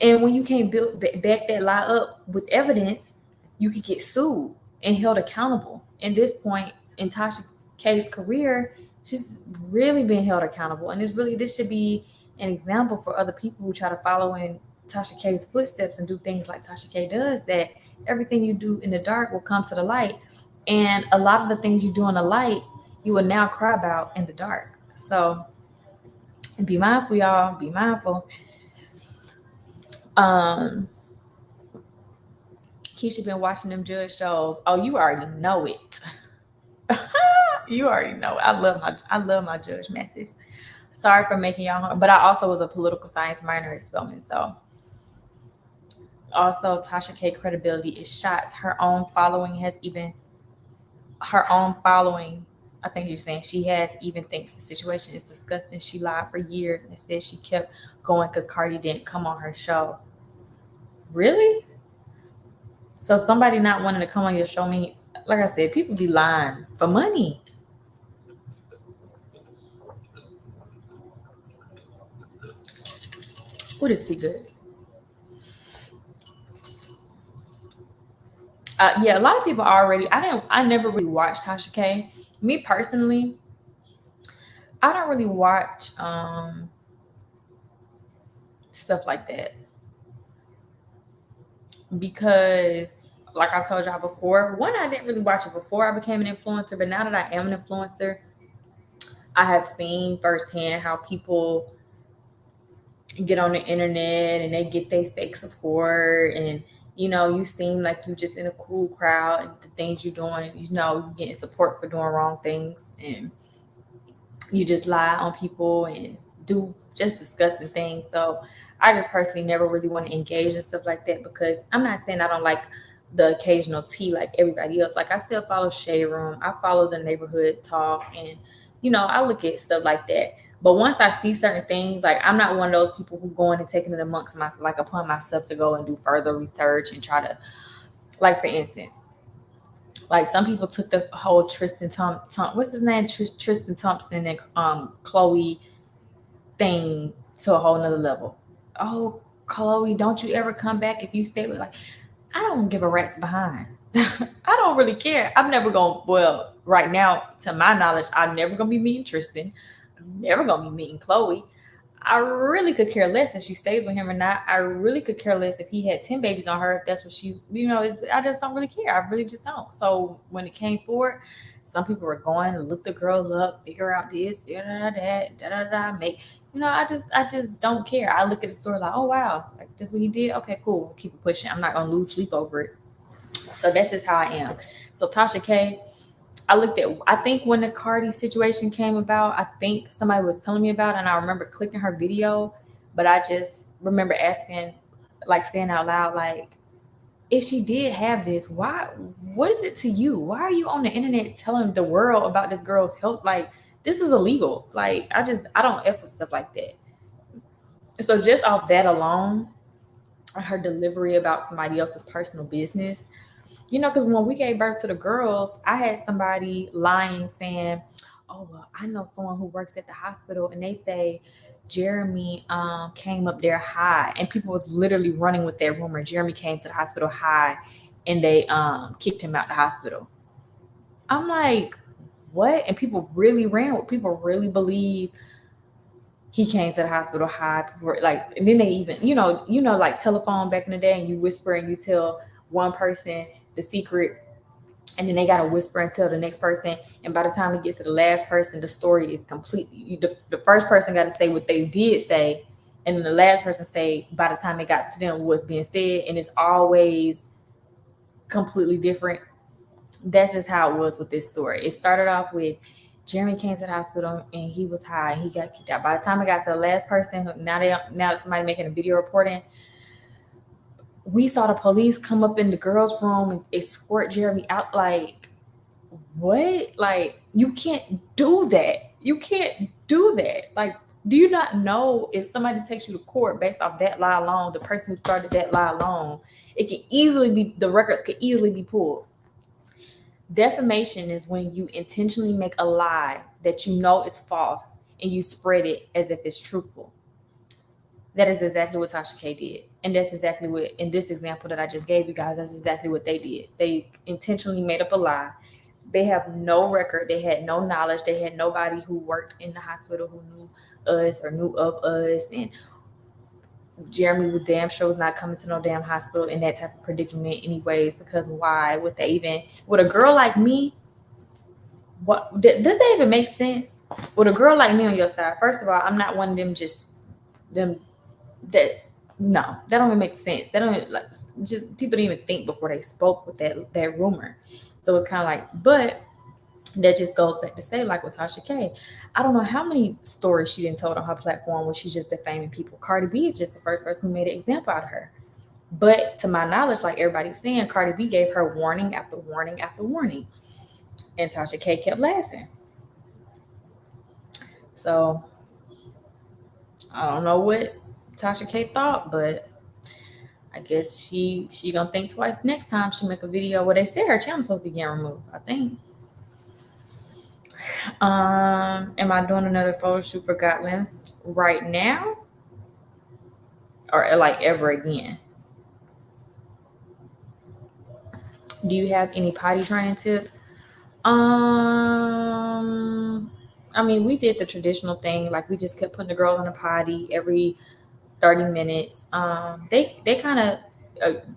And when you can't back that lie up with evidence, you could get sued and held accountable. In this point in Tasha K's career, she's really been held accountable. And this should be an example for other people who try to follow in Tasha K's footsteps and do things like Tasha K does, that everything you do in the dark will come to the light. And a lot of the things you do in the light, you will now cry about in the dark. So be mindful, y'all. Be mindful. Keesha been watching them judge shows. Oh, you already know it. You already know it. I love my Judge Mathis. Sorry for making y'all hungry, but I also was a political science minor at Spelman. So also Tasha K credibility is shot. Her own following, I think you're saying she has even thinks the situation is disgusting. She lied for years and said she kept going because Cardi didn't come on her show. Really? So somebody not wanting to come on your show, me, like I said, people be lying for money. What is too good? Yeah, a lot of people already. I never really watched Tasha K. Me personally, I don't really watch stuff like that because, like I told y'all before, one, I didn't really watch it before I became an influencer, but now that I am an influencer, I have seen firsthand how people get on the internet and they get their fake support, and you seem like you just in a cool crowd, and the things you're doing, you're getting support for doing wrong things, and you just lie on people and do just disgusting things. So I just personally never really want to engage in stuff like that, because I'm not saying I don't like the occasional tea like everybody else. Like, I still follow Shade Room, I follow the neighborhood talk, and I look at stuff like that. But once I see certain things, like I'm not one of those people who go in and taking it amongst my, like upon myself to go and do further research and try to, like for instance, like some people took the whole what's his name, Tristan Thompson and Chloe thing to a whole nother level. Oh, Chloe, don't you ever come back if you stay with, like, I don't give a rat's behind. I don't really care. I'm never going, well, right now, to my knowledge, I'm never going to be meeting Tristan. I'm never going to be meeting Chloe. I really could care less if she stays with him or not. I really could care less if he had 10 babies on her, if that's what she, I just don't really care. I really just don't. So when it came forward, some people were going to look the girl up, figure out this, that, make, I just don't care. I look at the story like, oh wow, like this is what he did. Okay, cool. Keep it pushing. I'm not gonna lose sleep over it. So that's just how I am. So Tasha K, I think when the Cardi situation came about, I think somebody was telling me about it, and I remember clicking her video, but I just remember asking, like saying out loud, like, if she did have this, what is it to you? Why are you on the internet telling the world about this girl's health? Like, this is illegal. Like, I don't F with stuff like that. So just off that alone, her delivery about somebody else's personal business, because when we gave birth to the girls, I had somebody lying saying, oh, well, I know someone who works at the hospital, and they say Jeremy came up there high, and people was literally running with that rumor. Jeremy came to the hospital high, and they kicked him out the hospital. I'm like, what? And people really ran with, people really believe he came to the hospital high. People were like, and then they even, like telephone back in the day, and you whisper and you tell one person the secret, and then they got to whisper and tell the next person, and by the time it gets to the last person, the story is completely, the first person got to say what they did say, and then the last person say by the time it got to them what's being said, and it's always completely different. That's just how it was with this story. It started off with Jeremy came to the hospital and he was high and he got kicked out. By the time it got to the last person, now somebody making a video reporting, we saw the police come up in the girls' room and escort Jeremy out. Like, what? Like, you can't do that. You can't do that. Like, do you not know if somebody takes you to court based off that lie alone, the person who started that lie alone, the records could easily be pulled. Defamation is when you intentionally make a lie that you know is false and you spread it as if it's truthful. That is exactly what Tasha K did. And that's exactly what, in this example that I just gave you guys, that's exactly what they did. They intentionally made up a lie. They have no record. They had no knowledge. They had nobody who worked in the hospital who knew us or knew of us. And Jeremy was damn sure was not coming to no damn hospital in that type of predicament anyways, because why would they even, with a girl like me, what does that even make sense? With a girl like me on your side, first of all, I'm not one of them that don't even make sense. They don't even, like, just people didn't even think before they spoke with that rumor. So it's kind of like, but that just goes back to say, like with Tasha K, I don't know how many stories she didn't told on her platform where she's just defaming people. Cardi B is just the first person who made an example out of her. But to my knowledge, like everybody's saying, Cardi B gave her warning after warning after warning. And Tasha K kept laughing. So I don't know what Tasha K thought, but I guess she gonna think twice next time she make a video where they say her channel's supposed to be getting removed, I think. Am I doing another photo shoot for Godlands right now? Or like ever again? Do you have any potty training tips? I mean, we did the traditional thing. Like we just kept putting the girl in a potty every 30 minutes. They kind of,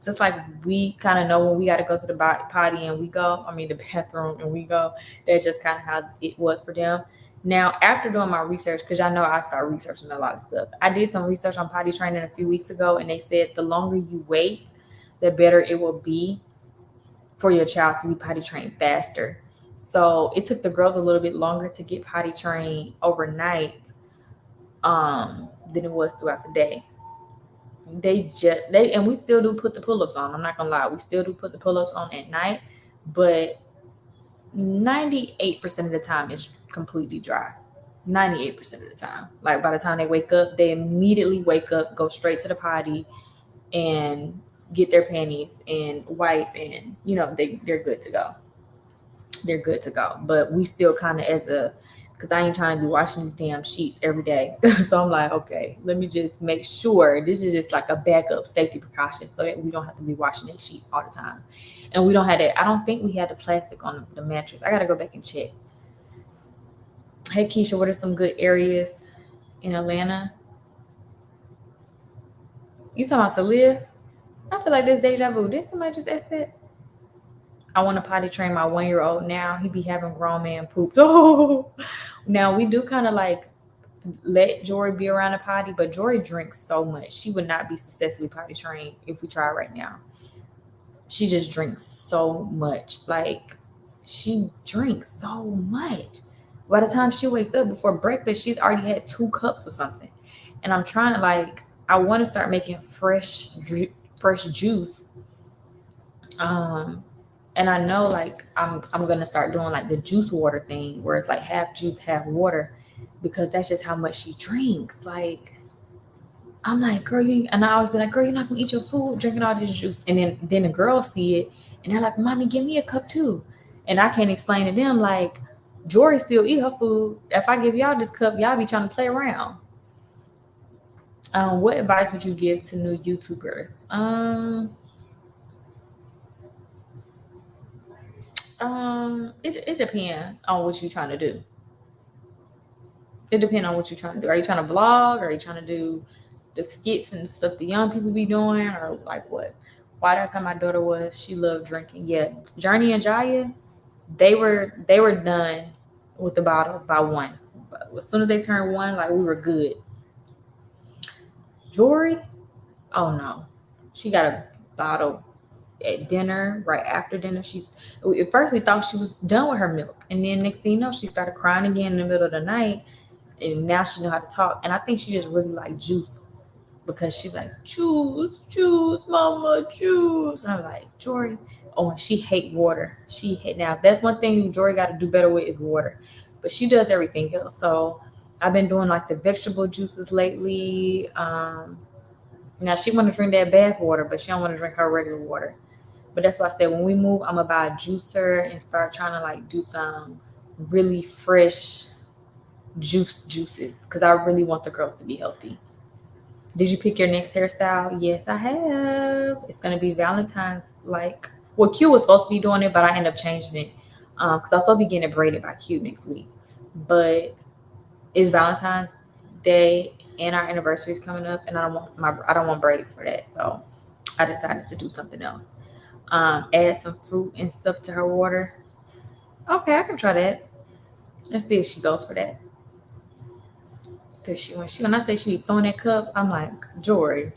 just like we kind of know when we got to go to the potty and we go, the bathroom and we go. That's just kind of how it was for them. Now, after doing my research, because y'all know I start researching a lot of stuff, I did some research on potty training a few weeks ago, and they said the longer you wait, the better it will be for your child to be potty trained faster. So it took the girls a little bit longer to get potty trained overnight than it was throughout the day. And we still do put the pull-ups on. I'm not gonna lie, we still do put the pull-ups on at night, but 98% of the time it's completely dry. 98% of the time. Like by the time they wake up, they immediately wake up, go straight to the potty, and get their panties and wipe, and they're good to go. They're good to go. But we still kind of because I ain't trying to be washing these damn sheets every day. So I'm like, okay, let me just make sure this is just like a backup safety precaution so that we don't have to be washing these sheets all the time. And we don't have that. I don't think we had the plastic on the mattress. I got to go back and check. Hey, Keesha, what are some good areas in Atlanta? You talking about to live? I feel like this deja vu. Didn't somebody just ask that? I want to potty train my 1-year-old now. He be having grown man poop. Oh, now we do kind of like let Jori be around the potty, but Jori drinks so much. She would not be successfully potty trained if we try right now. She just drinks so much. Like, she drinks so much. By the time she wakes up before breakfast, she's already had 2 cups or something. And I'm trying to I want to start making fresh juice. And I know I'm gonna start doing like the juice water thing where it's like half juice, half water, because that's just how much she drinks. Like, I'm like, girl, and I always be like, girl, you're not gonna eat your food drinking all this juice. And then the girls see it and they're like, mommy, give me a cup too. And I can't explain to them like, Jori still eat her food. If I give y'all this cup, y'all be trying to play around. What advice would you give to new YouTubers? It depends on what you're trying to do. It depends on what you're trying to do. Are you trying to vlog? Are you trying to do the skits and stuff the young people be doing, or like what? Why that's how my daughter was. She loved drinking. Yeah, Journie and Jiya, they were done with the bottle by 1. But as soon as they turned 1, like, we were good. Jori, oh no, she got a bottle at dinner, right after dinner. At first we thought she was done with her milk, and then next thing you know, she started crying again in the middle of the night, and now she know how to talk. And I think she just really like juice, because she's like, juice, mama, juice. And I'm like, Jori, oh, and she hate water. Now that's one thing Jori got to do better with is water, but she does everything else. So I've been doing like the vegetable juices lately. Now she want to drink that bath water, but she don't want to drink her regular water. But that's why I said when we move, I'm gonna buy a juicer and start trying to like do some really fresh juices, because I really want the girls to be healthy. Did you pick your next hairstyle? Yes, I have. It's gonna be Valentine's. Q was supposed to be doing it, but I ended up changing it because I was supposed to be getting it braided by Q next week. But it's Valentine's Day and our anniversary is coming up, and I don't want braids for that, so I decided to do something else. Add some fruit and stuff to her water. Okay, I can try that. Let's see if she goes for that. Cause when I say she be throwing that cup, I'm like, Jori.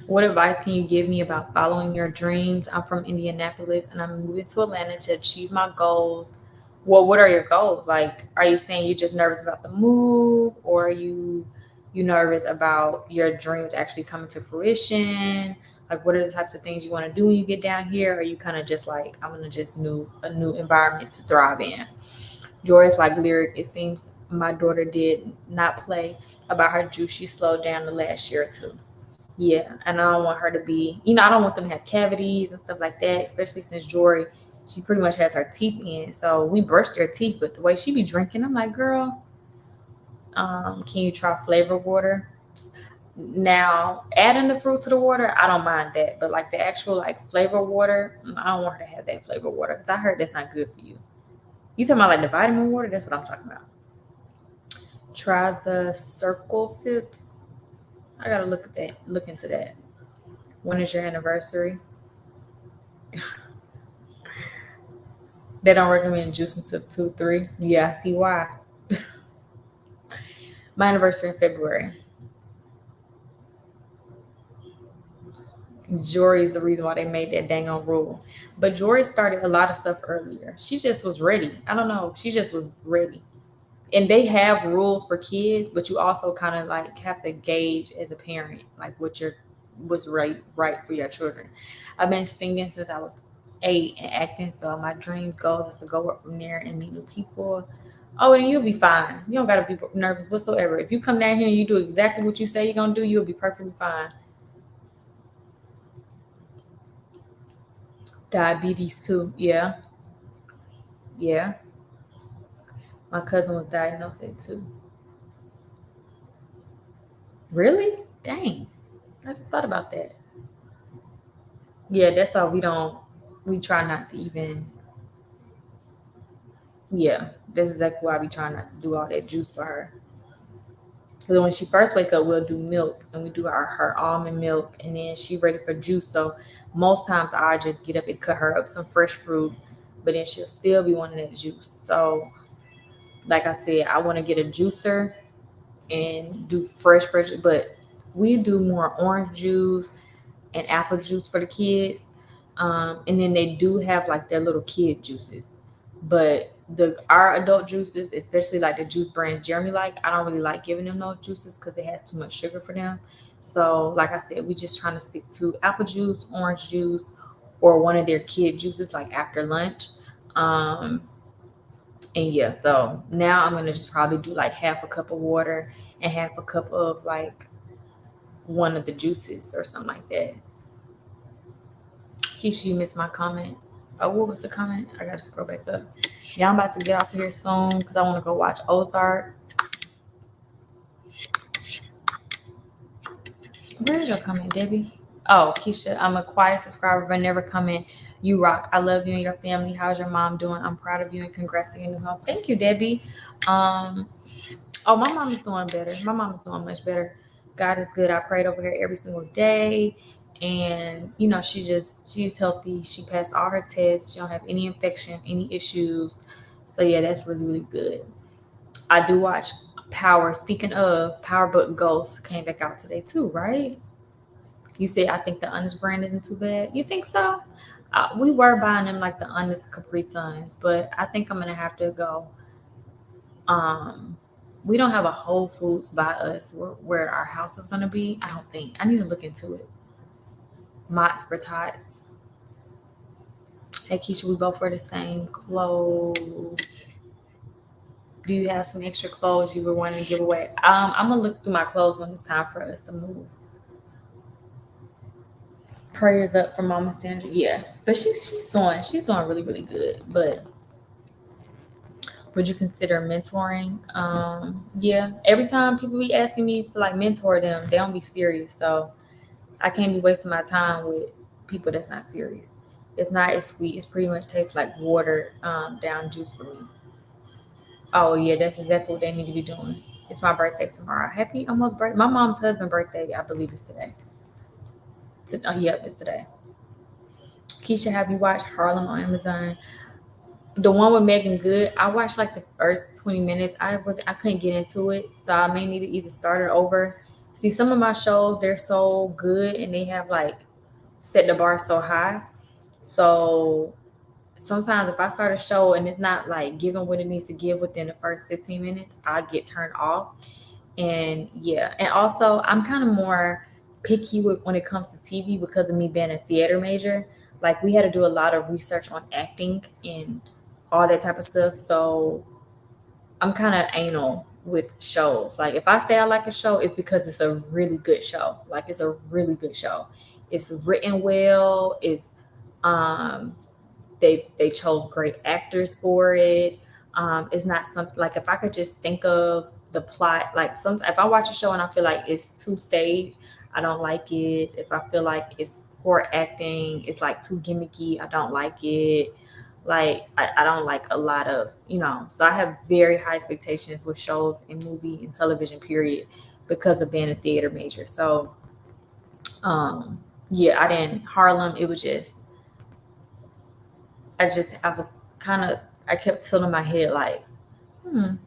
What advice can you give me about following your dreams? I'm from Indianapolis and I'm moving to Atlanta to achieve my goals. Well, what are your goals? Like, are you saying you're just nervous about the move, or are you nervous about your dreams actually coming to fruition? Like, what are the types of things you want to do when you get down here? Or are you kind of just like, I'm gonna just a new environment to thrive in? Jori's like lyric. It seems my daughter did not play about her juice. She slowed down the last year or 2. Yeah, and I don't want her to be, I don't want them to have cavities and stuff like that, especially since Jori, she pretty much has her teeth in. So we brushed her teeth, but the way she be drinking, I'm like, girl, can you try flavor water? Now, adding the fruit to the water, I don't mind that. But like the actual like flavor water, I don't want her to have that flavor water because I heard that's not good for you. You talking about like the vitamin water? That's what I'm talking about. Try the circle sips. I gotta look into that. When is your anniversary? They don't recommend juice until 2-3. Yeah, I see why. My anniversary in February. Jori is the reason why they made that dang on rule. But Jori started a lot of stuff earlier. She just was ready. I don't know. She just was ready. And they have rules for kids, but you also kind of like have to gauge as a parent, like what's right for your children. I've been singing since I was 8 and acting. So my dreams goals is to go up from there and meet new people. Oh, and you'll be fine. You don't gotta be nervous whatsoever. If you come down here and you do exactly what you say you're gonna do, you'll be perfectly fine. Diabetes too. Yeah. Yeah. My cousin was diagnosed with it too. Really? Dang. I just thought about that. Yeah, that's why we try not to even, yeah, that's exactly why we try not to do all that juice for her. Because when she first wake up, we'll do milk and we do her almond milk, and then she ready for juice. So most times I just get up and cut her up some fresh fruit, but then she'll still be wanting that juice. So like I said, I want to get a juicer and do fresh, but we do more orange juice and apple juice for the kids. And then they do have like their little kid juices, but our adult juices, especially like the juice brand Jeremy I don't really like giving them those juices because it has too much sugar for them. So like I said, we just trying to stick to apple juice, orange juice, or one of their kid juices like after lunch. And yeah, so now I'm gonna just probably do like half a cup of water and half a cup of like one of the juices or something like that. Keesha, you missed my comment. Oh, what was the comment? I gotta scroll back up. Yeah, I'm about to get off of here soon because I want to go watch Ozark. Where is your comment, Debbie? Oh, Keesha, I'm a quiet subscriber, but never comment. You rock. I love you and your family. How's your mom doing? I'm proud of you and congrats on your new home. Thank you, Debbie. Oh, my mom is doing better. My mom is doing much better. God is good. I prayed over her every single day. And, you know, she's healthy. She passed all her tests. She don't have any infection, any issues. So, yeah, that's really, really good. I do watch Power. Speaking of, Power Book Ghost came back out today too, right? You say I think the Honest brand isn't too bad. You think so? We were buying them like the Honest Capri Suns, but I think I'm gonna have to go. We don't have a Whole Foods by us where our house is gonna be. I don't think. I need to look into it. Mott's for Tots. Hey Keisha, we both wear the same clothes. Do you have some extra clothes you were wanting to give away? I'm gonna look through my clothes when it's time for us to move. Prayers up for Mama Sandra. Yeah, but she's doing really, really good. But would you consider mentoring? Yeah. Every time people be asking me to like mentor them, they don't be serious. So I can't be wasting my time with people that's not serious. It's not as sweet. It's pretty much tastes like watered down juice for me. Oh yeah, that's exactly what they need to be doing. It's my birthday tomorrow. Happy almost birthday. My mom's husband's birthday, I believe, is today. Yep, it's today. Keisha, have you watched Harlem on Amazon? The one with Megan Good. I watched like the first 20 minutes. I couldn't get into it, so I may need to either start it over. See, some of my shows, they're so good and they have like set the bar so high. So sometimes if I start a show and it's not like giving what it needs to give within the first 15 minutes, I get turned off. And yeah, and also I'm kind of more picky when it comes to TV because of me being a theater major. Like we had to do a lot of research on acting and all that type of stuff. So I'm kind of anal with shows. Like if I say I like a show, it's because it's a really good show. Like it's a really good show. It's written well. It's they chose great actors for it. It's not something like if I could just think of the plot, like sometimes if I watch a show and I feel like it's too staged, I don't like it. If I feel like it's poor acting, it's like too gimmicky, I don't like it. Like I don't like a lot of, so I have very high expectations with shows and movie and television period because of being a theater major. So yeah, I didn't Harlem, it was just I kept tilting my head like, I'm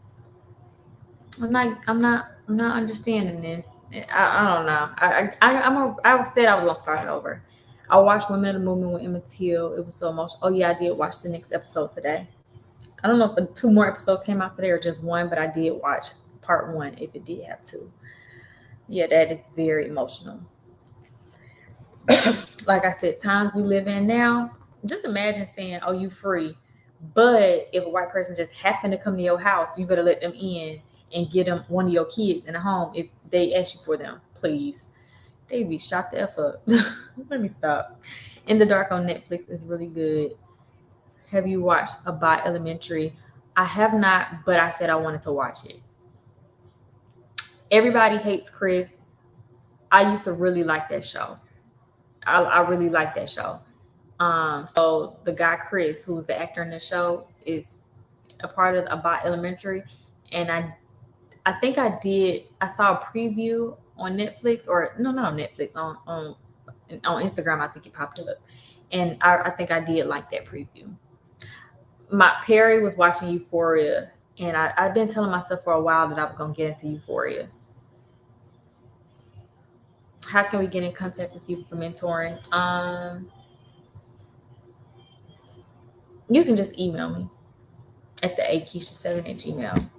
not understanding this. I don't know. I said I was gonna start it over. I watched Women of the Movement with Emma Till. It was so emotional. Oh yeah, I did watch the next episode today. I don't know if 2 more episodes came out today or just 1, but I did watch part 1 if it did have 2. Yeah, that is very emotional. Like I said, times we live in now, Just imagine saying, oh, you free. But if a white person just happened to come to your house, you better let them in and get them one of your kids in the home if they ask you for them, please. They be shot the F up. Let me stop. In the Dark on Netflix is really good. Have you watched About Elementary? I have not, but I said I wanted to watch it. Everybody Hates Chris. I used to really like that show. I really like that show. So the guy Chris, who's the actor in the show, is a part of About Elementary, and I think I saw a preview on Netflix, or no, not on Netflix, on Instagram. I think it popped up, and I think I did like that preview. My Perry was watching Euphoria, and I've been telling myself for a while that I was gonna get into Euphoria. How can we get in contact with you for mentoring? You can just email me at the keesha7@gmail.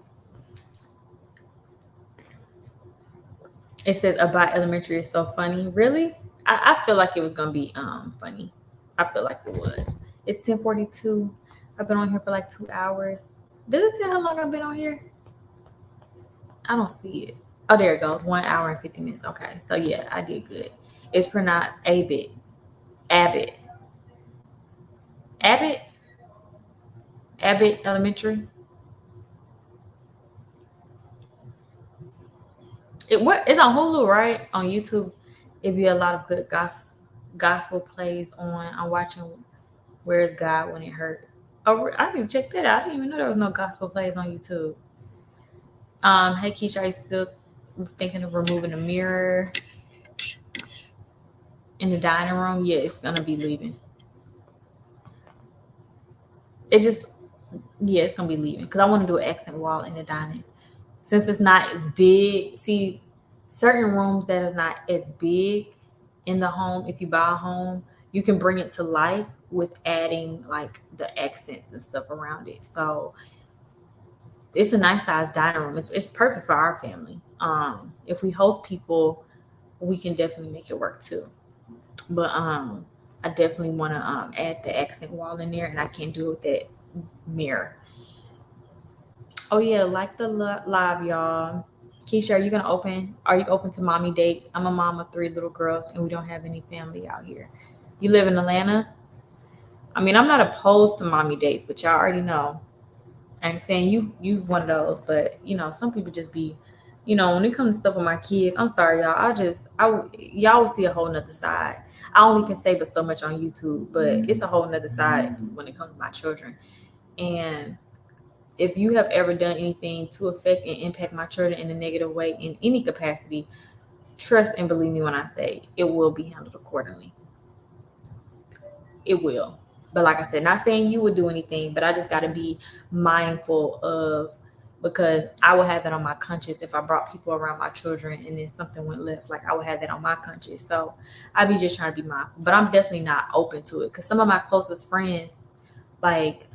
It says About Elementary is so funny. Really? I feel like it was gonna be funny. I feel like it was. It's 10:42. I've been on here for like 2 hours. Does it say how long I've been on here? I don't see it. Oh, there it goes. 1 hour and 50 minutes. Okay. So yeah, I did good. It's pronounced Abbott. Abbott. Abbott? Abbott Elementary. It's on Hulu, right? On YouTube. It'd be a lot of good gospel plays on. I'm watching Where's God When It Hurts. Oh, I didn't check that out. I didn't even know there was no gospel plays on YouTube. Hey Keisha, are you still thinking of removing the mirror in the dining room? Yeah, it's gonna be leaving. It's gonna be leaving because I want to do an accent wall in the dining. Since it's not as big, see, certain rooms that is not as big in the home, if you buy a home, you can bring it to life with adding like the accents and stuff around it. So it's a nice size dining room. It's perfect for our family. If we host people, we can definitely make it work too. But I definitely want to add the accent wall in there, and I can't do it with that mirror. Oh yeah, like the live, y'all. Keisha, are you open to mommy dates? I'm a mom of 3 little girls, and we don't have any family out here. You live in Atlanta? I mean, I'm not opposed to mommy dates, but y'all already know. I ain't saying you one of those, but some people just be, when it comes to stuff with my kids, I'm sorry, y'all. Y'all will see a whole nother side. I only can say but so much on YouTube, but it's a whole nother side when it comes to my children. And if you have ever done anything to affect and impact my children in a negative way in any capacity, trust and believe me when I say it will be handled accordingly. It will. But like I said, not saying you would do anything, but I just got to be mindful of, because I would have that on my conscience if I brought people around my children and then something went left. Like I would have that on my conscience. So I'd be just trying to be mindful. But I'm definitely not open to it because some of my closest friends, like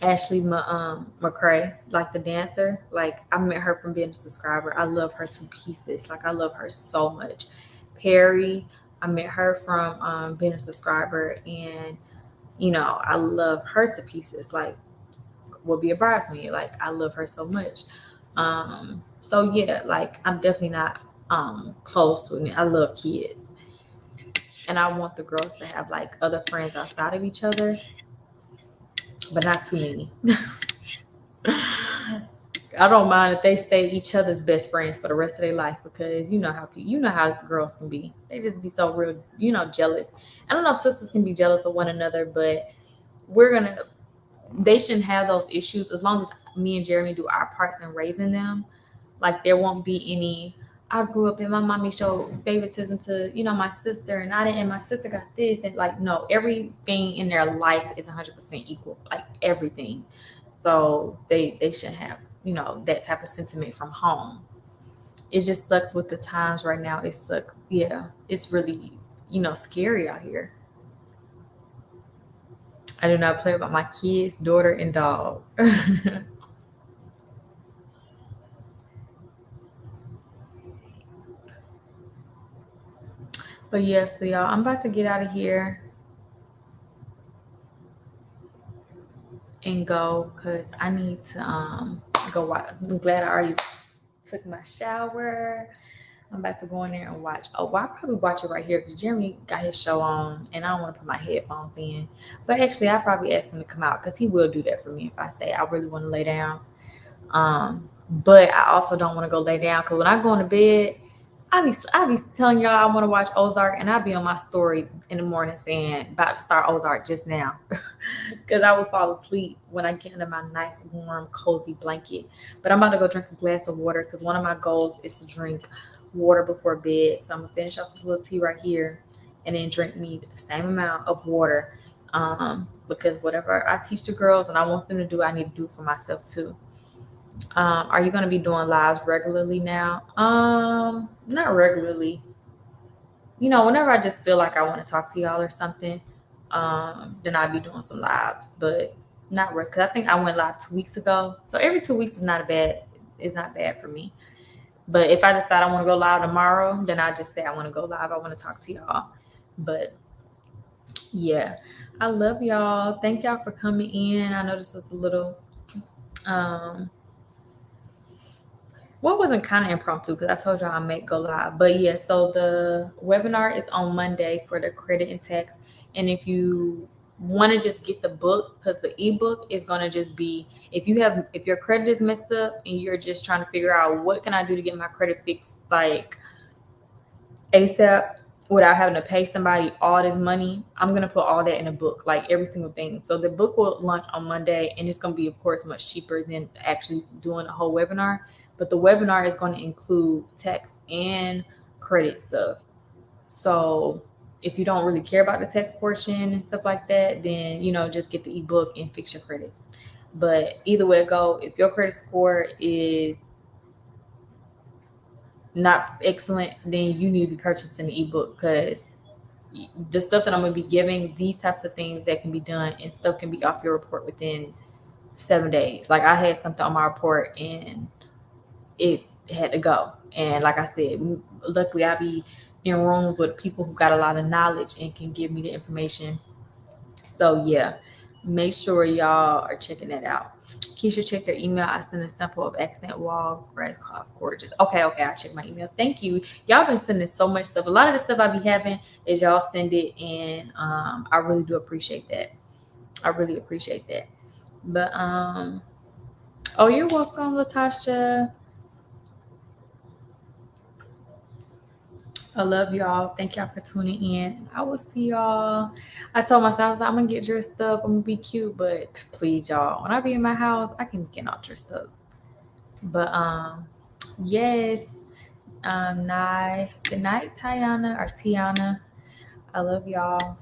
Ashley McCray, like the dancer, like I met her from being a subscriber. I love her to pieces. Like I love her so much. Perry, I met her from being a subscriber, and I love her to pieces. Like will be a bridesmaid. Like I love her so much. So yeah, like I'm definitely not close to it. I love kids, and I want the girls to have like other friends outside of each other, but not too many. I don't mind if they stay each other's best friends for the rest of their life, because you know how girls can be. They just be so real, jealous. I don't know if sisters can be jealous of one another, but they shouldn't have those issues as long as me and Jeremy do our parts in raising them. Like there won't be any. I grew up and my mommy showed favoritism to my sister, and I didn't. And my sister got this, and like no, everything in their life is 100% equal. Like everything. So they shouldn't have that type of sentiment from home. It just sucks with the times right now. It sucks. Yeah, it's really scary out here. I do not play about my kids, daughter, and dog. But yeah, so y'all, I'm about to get out of here. and go because I need to go watch. I'm glad I already took my shower. I'm about to go in there and watch. Oh, well, I'll probably watch it right here because Jeremy got his show on and I don't want to put my headphones in. But actually, I'll probably ask him to come out because he will do that for me if I say I really want to lay down. But I also don't want to go lay down because when I go into bed, I be telling y'all I want to watch Ozark and I'll be on my story in the morning saying about to start Ozark just now because I would fall asleep when I get under my nice warm cozy blanket. But I'm about to go drink a glass of water because one of my goals is to drink water before bed. So I'm gonna finish off this little tea right here and then drink me the same amount of water because whatever I teach the girls and I want them to do, I need to do for myself too. Are you going to be doing lives regularly now? Not regularly. Whenever I just feel like I want to talk to y'all or something, then I'll be doing some lives, but not regular. Because I think I went live 2 weeks ago. So every 2 weeks is not bad for me. But if I decide I want to go live tomorrow, then I just say I want to go live. I want to talk to y'all. But yeah, I love y'all. Thank y'all for coming in. I know this was a little wasn't kind of impromptu because I told y'all I may go live. But yeah, so the webinar is on Monday for the credit and tax. And if you want to just get the book, because the ebook is going to just be if your credit is messed up and you're just trying to figure out what can I do to get my credit fixed like ASAP without having to pay somebody all this money, I'm going to put all that in a book, like every single thing. So the book will launch on Monday and it's going to be, of course, much cheaper than actually doing a whole webinar. But the webinar is going to include tax and credit stuff. So if you don't really care about the tax portion and stuff like that, then, just get the ebook and fix your credit. But either way it go, if your credit score is not excellent, then you need to be purchasing the ebook because the stuff that I'm going to be giving, these types of things that can be done and stuff can be off your report within 7 days. Like I had something on my report and it had to go. And like I said, luckily I be in rooms with people who got a lot of knowledge and can give me the information. So yeah, make sure y'all are checking that out. Keesha, check your email. I sent a sample of accent wall, grass cloth, gorgeous. Okay, I checked my email. Thank you. Y'all been sending so much stuff. A lot of the stuff I be having is y'all send it, and I really do appreciate that. I really appreciate that. But oh, you're welcome, Latasha. I love y'all. Thank y'all for tuning in. I will see y'all. I told myself I'm gonna get dressed up. I'm gonna be cute, but please, y'all, when I be in my house, I can get all dressed up. But yes. Good night, Tiana or Tiana. I love y'all.